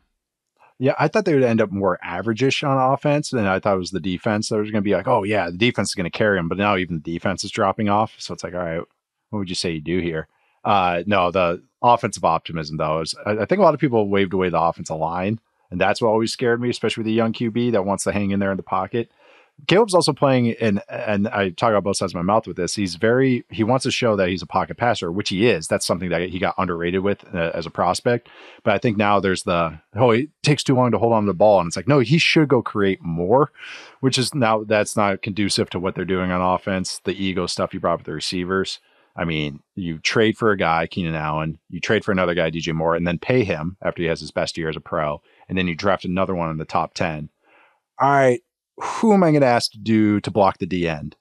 Yeah, I thought they would end up more average-ish on offense, and I thought it was the defense that was going to be like, oh, yeah, the defense is going to carry them, but now even the defense is dropping off. So it's like, all right, what would you say you do here? No, the offensive optimism, though, is I think a lot of people waved away the offensive line, and that's what always scared me, especially with a young QB that wants to hang in there in the pocket. Caleb's also playing and I talk about both sides of my mouth with this. He wants to show that he's a pocket passer, which he is. That's something that he got underrated with as a prospect. But I think now there's it takes too long to hold on to the ball. And it's like, no, he should go create more, which is now that's not conducive to what they're doing on offense. The ego stuff you brought with the receivers. I mean, you trade for a guy, Keenan Allen, you trade for another guy, DJ Moore, and then pay him after he has his best year as a pro. And then you draft another one in the top 10. All right. Who am I going to ask to block the D end?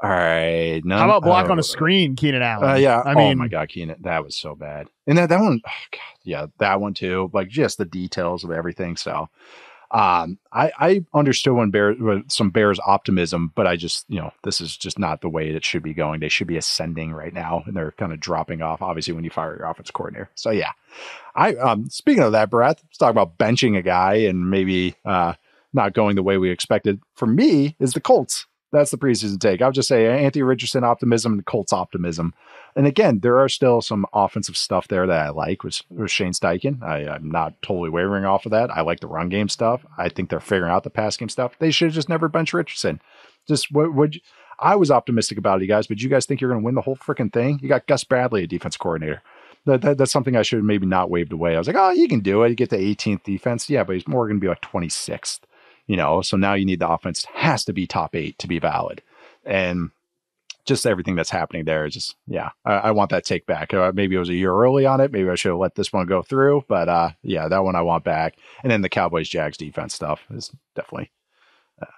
All right. How about block on a screen, Keenan Allen? Yeah. I mean, oh my God, Keenan, that was so bad. And that one, oh God, yeah, that one too. Like just the details of everything. So, I understood some Bears optimism, but I just, this is just not the way it should be going. They should be ascending right now, and they're kind of dropping off. Obviously, when you fire your offense coordinator. So yeah, speaking of that, Brett, let's talk about benching a guy and maybe not going the way we expected. For me, is the Colts. That's the preseason take. I'll just say Anthony Richardson optimism and Colts optimism. And again, there are still some offensive stuff there that I like with Shane Steichen. I'm not totally wavering off of that. I like the run game stuff. I think they're figuring out the pass game stuff. They should have just never bench Richardson. Just I was optimistic about it, you guys, but you guys think you're going to win the whole freaking thing? You got Gus Bradley, a defense coordinator. That's something I should have maybe not waved away. I was like, oh, you can do it. You get the 18th defense. Yeah, but he's more going to be like 26th. So now you need the offense has to be top 8 to be valid. And just everything that's happening there is just, I want that take back. Maybe it was a year early on it. Maybe I should have let this one go through, but that one I want back. And then the Cowboys Jags defense stuff is definitely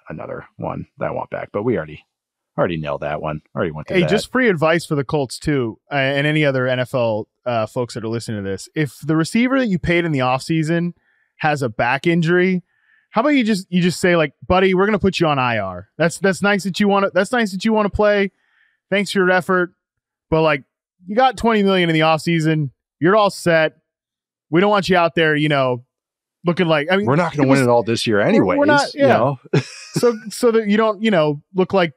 another one that I want back, but we already nailed that one. Already went through that. Just free advice for the Colts too. And any other NFL folks that are listening to this. If the receiver that you paid in the offseason has a back injury, how about you just say like, buddy, we're going to put you on IR. That's nice that you want to play. Thanks for your effort. But like, you got $20 million in the offseason. You're all set. We don't want you out there, looking like, I mean, we're not going to win it all this year anyways. We're not, so that you don't, look like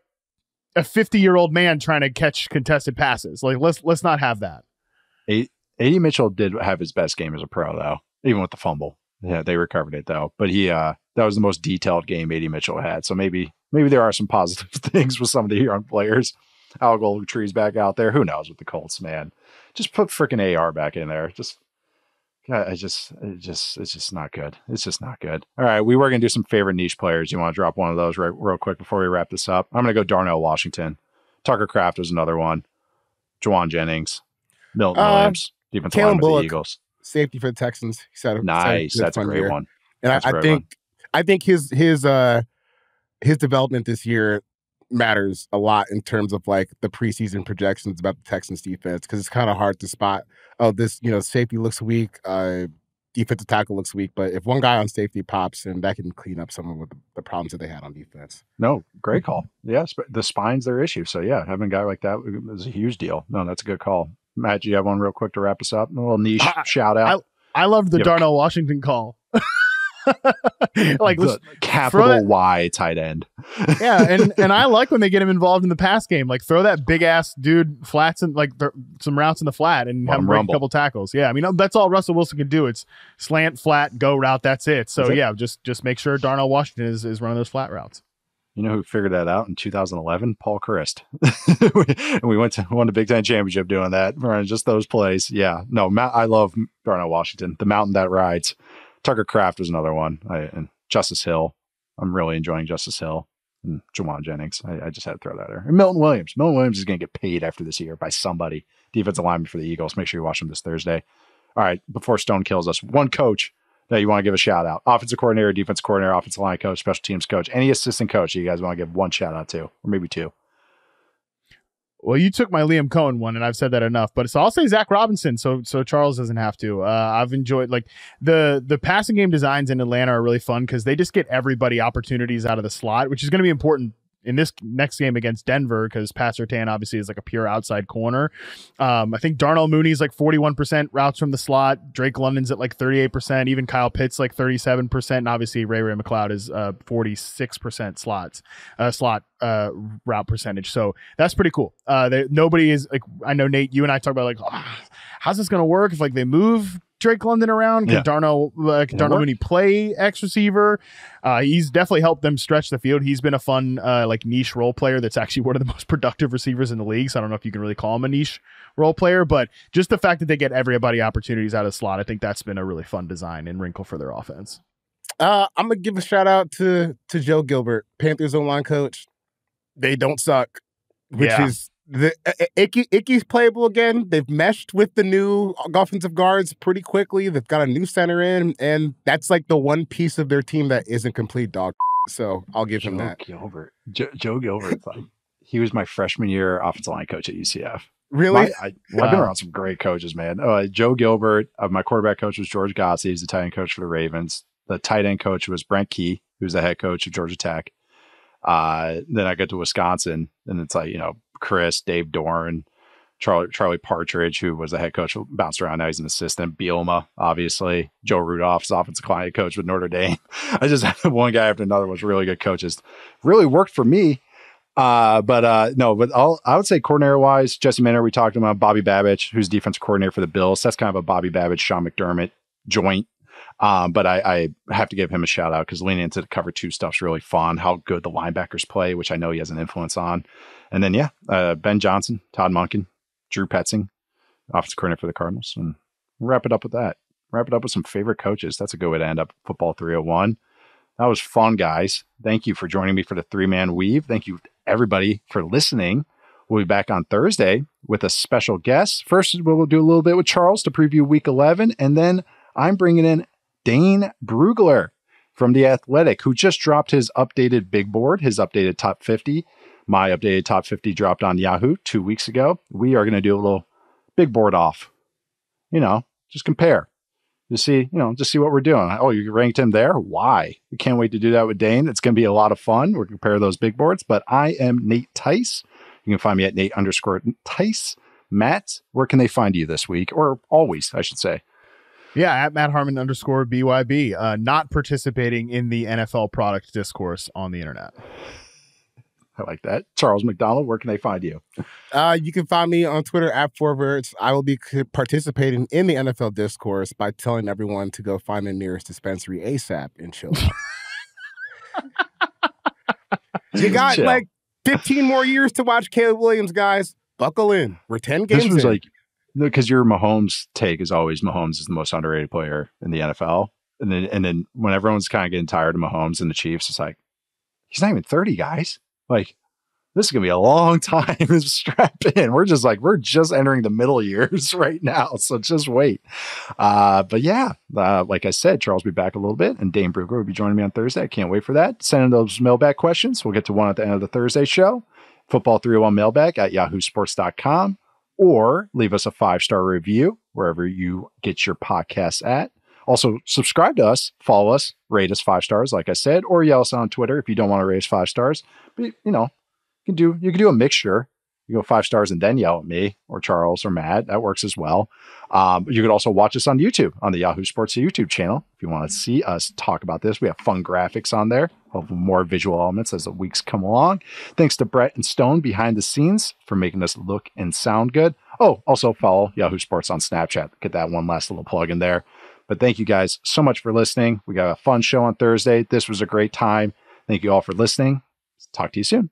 a 50-year-old man trying to catch contested passes. Like, let's not have that. A.D. Mitchell did have his best game as a pro though, even with the fumble. Yeah, they recovered it though. But that was the most detailed game A.D. Mitchell had. So maybe there are some positive things with some of the young players. Al Goltree's back out there. Who knows with the Colts, man? Just put freaking AR back in there. It's just not good. It's just not good. All right, we were gonna do some favorite niche players. You want to drop one of those real quick before we wrap this up? I'm gonna go Darnell Washington. Tucker Kraft was another one. Jawan Jennings, Milton Williams, defensive lineman for the Eagles. Safety for the Texans. Nice. That's a great one. And I think his development this year matters a lot in terms of like the preseason projections about the Texans defense, because it's kind of hard to spot, this, safety looks weak, defensive tackle looks weak, but if one guy on safety pops, and that can clean up some of the problems that they had on defense. No, great call. Yes, but the spine's their issue. So yeah, having a guy like that is a huge deal. No, that's a good call. Matt, do you have one real quick to wrap us up? A little niche shout out. I love the Darnell Washington call. Like the capital Y tight end. Yeah, and I like when they get him involved in the pass game. Like throw that big ass dude flats and like some routes in the flat and have him break a couple tackles. Yeah, I mean that's all Russell Wilson can do. It's slant, flat, go route. That's it. So just make sure Darnell Washington is running those flat routes. You know who figured that out in 2011? Paul Christ. And we won the Big Ten championship doing that, running just those plays. Yeah, no, I love Darnell Washington, the mountain that rides. Tucker Kraft was another one. And Justice Hill. I'm really enjoying Justice Hill and Jawan Jennings. I just had to throw that there. And Milton Williams. Milton Williams is going to get paid after this year by somebody. Defensive lineman for the Eagles. Make sure you watch him this Thursday. All right, before Stone kills us, one coach that you want to give a shout out. Offensive coordinator, defensive coordinator, offensive line coach, special teams coach, any assistant coach you guys want to give one shout out to, or maybe two. Well, you took my Liam Cohen one, and I've said that enough. But so I'll say Zach Robinson, so Charles doesn't have to. I've enjoyed like the passing game designs in Atlanta are really fun because they just get everybody opportunities out of the slot, which is going to be important in this next game against Denver because Pat Surtain obviously is like a pure outside corner. I think Darnell Mooney's like 41% routes from the slot. Drake London's at like 38%. Even Kyle Pitts like 37%. And obviously Ray McLeod is 46% slot route percentage. So that's pretty cool. Nobody is like, I know Nate, you and I talk about like, how's this going to work if like they move Drake London around? Can Darnell Mooney play X receiver? He's definitely helped them stretch the field. He's been a fun like niche role player that's actually one of the most productive receivers in the league. So I don't know if you can really call him a niche role player, but just the fact that they get everybody opportunities out of the slot, I think that's been a really fun design and wrinkle for their offense. I'm gonna give a shout out to Joe Gilbert, Panthers O-line coach. They don't suck, which is Icky's playable again. They've meshed with the new offensive guards pretty quickly. They've got a new center in, and that's like the one piece of their team that isn't complete dog. So I'll give him that. Joe Gilbert, like He was my freshman year offensive line coach at UCF. Really? I've been around some great coaches, man. Joe Gilbert. My quarterback coach was George Gotze. He's the tight end coach for the Ravens. The tight end coach was Brent Key, who's the head coach of Georgia Tech. Then I get to Wisconsin, and it's like, Chris, Dave Dorn, Charlie Partridge, who was the head coach, bounced around. Now he's an assistant. Bielema, obviously. Joe Rudolph's offensive client coach with Notre Dame. I just had one guy after another was really good coaches. Really worked for me. I would say coordinator wise, Jesse Minter, we talked about Bobby Babich, who's defensive coordinator for the Bills. That's kind of a Bobby Babich, Sean McDermott joint. But I have to give him a shout out because leaning into the cover 2 stuff's really fun. How good the linebackers play, which I know he has an influence on. And then, Ben Johnson, Todd Monken, Drew Petzing, offensive coordinator for the Cardinals. And we'll wrap it up with that. Wrap it up with some favorite coaches. That's a good way to end up Football 301. That was fun, guys. Thank you for joining me for the 3-man weave. Thank you, everybody, for listening. We'll be back on Thursday with a special guest. First, we'll do a little bit with Charles to preview Week 11, and then I'm bringing in Dane Brugler from The Athletic, who just dropped his updated big board, his updated top 50. My updated top 50 dropped on Yahoo 2 weeks ago. We are going to do a little big board off. Just compare. Just see what we're doing. Oh, you ranked him there? Why? We can't wait to do that with Dane. It's going to be a lot of fun. We're going to compare those big boards, but I am Nate Tice. You can find me at Nate_Tice. Matt, where can they find you this week? Or always, I should say. Yeah, at Matt Harmon _BYB. Not participating in the NFL product discourse on the internet. I like that. Charles McDonald, where can they find you? You can find me on Twitter at Forverts. I will be participating in the NFL discourse by telling everyone to go find the nearest dispensary ASAP and chill. You got like 15 more years to watch Caleb Williams, guys. Buckle in. We're 10 games This was in. because your Mahomes take is always Mahomes is the most underrated player in the NFL. And then when everyone's kind of getting tired of Mahomes and the Chiefs, it's like, he's not even 30, guys. Like, this is going to be a long time. Strap in. We're just entering the middle years right now. So just wait. Like I said, Charles will be back a little bit, and Dane Brugler will be joining me on Thursday. I can't wait for that. Send in those mailbag questions. We'll get to one at the end of the Thursday show. Football 301 mailbag at yahoosports.com, or leave us a 5-star review wherever you get your podcasts at. Also, subscribe to us, follow us, rate us 5 stars, like I said, or yell us on Twitter if you don't want to rate us 5 stars. But, you can do a mixture. You go 5 stars and then yell at me or Charles or Matt. That works as well. You could also watch us on YouTube, on the Yahoo Sports YouTube channel. If you want to see us talk about this, we have fun graphics on there, hopefully more visual elements as the weeks come along. Thanks to Brett and Stone behind the scenes for making us look and sound good. Oh, also follow Yahoo Sports on Snapchat. Get that one last little plug in there. But thank you guys so much for listening. We got a fun show on Thursday. This was a great time. Thank you all for listening. Talk to you soon.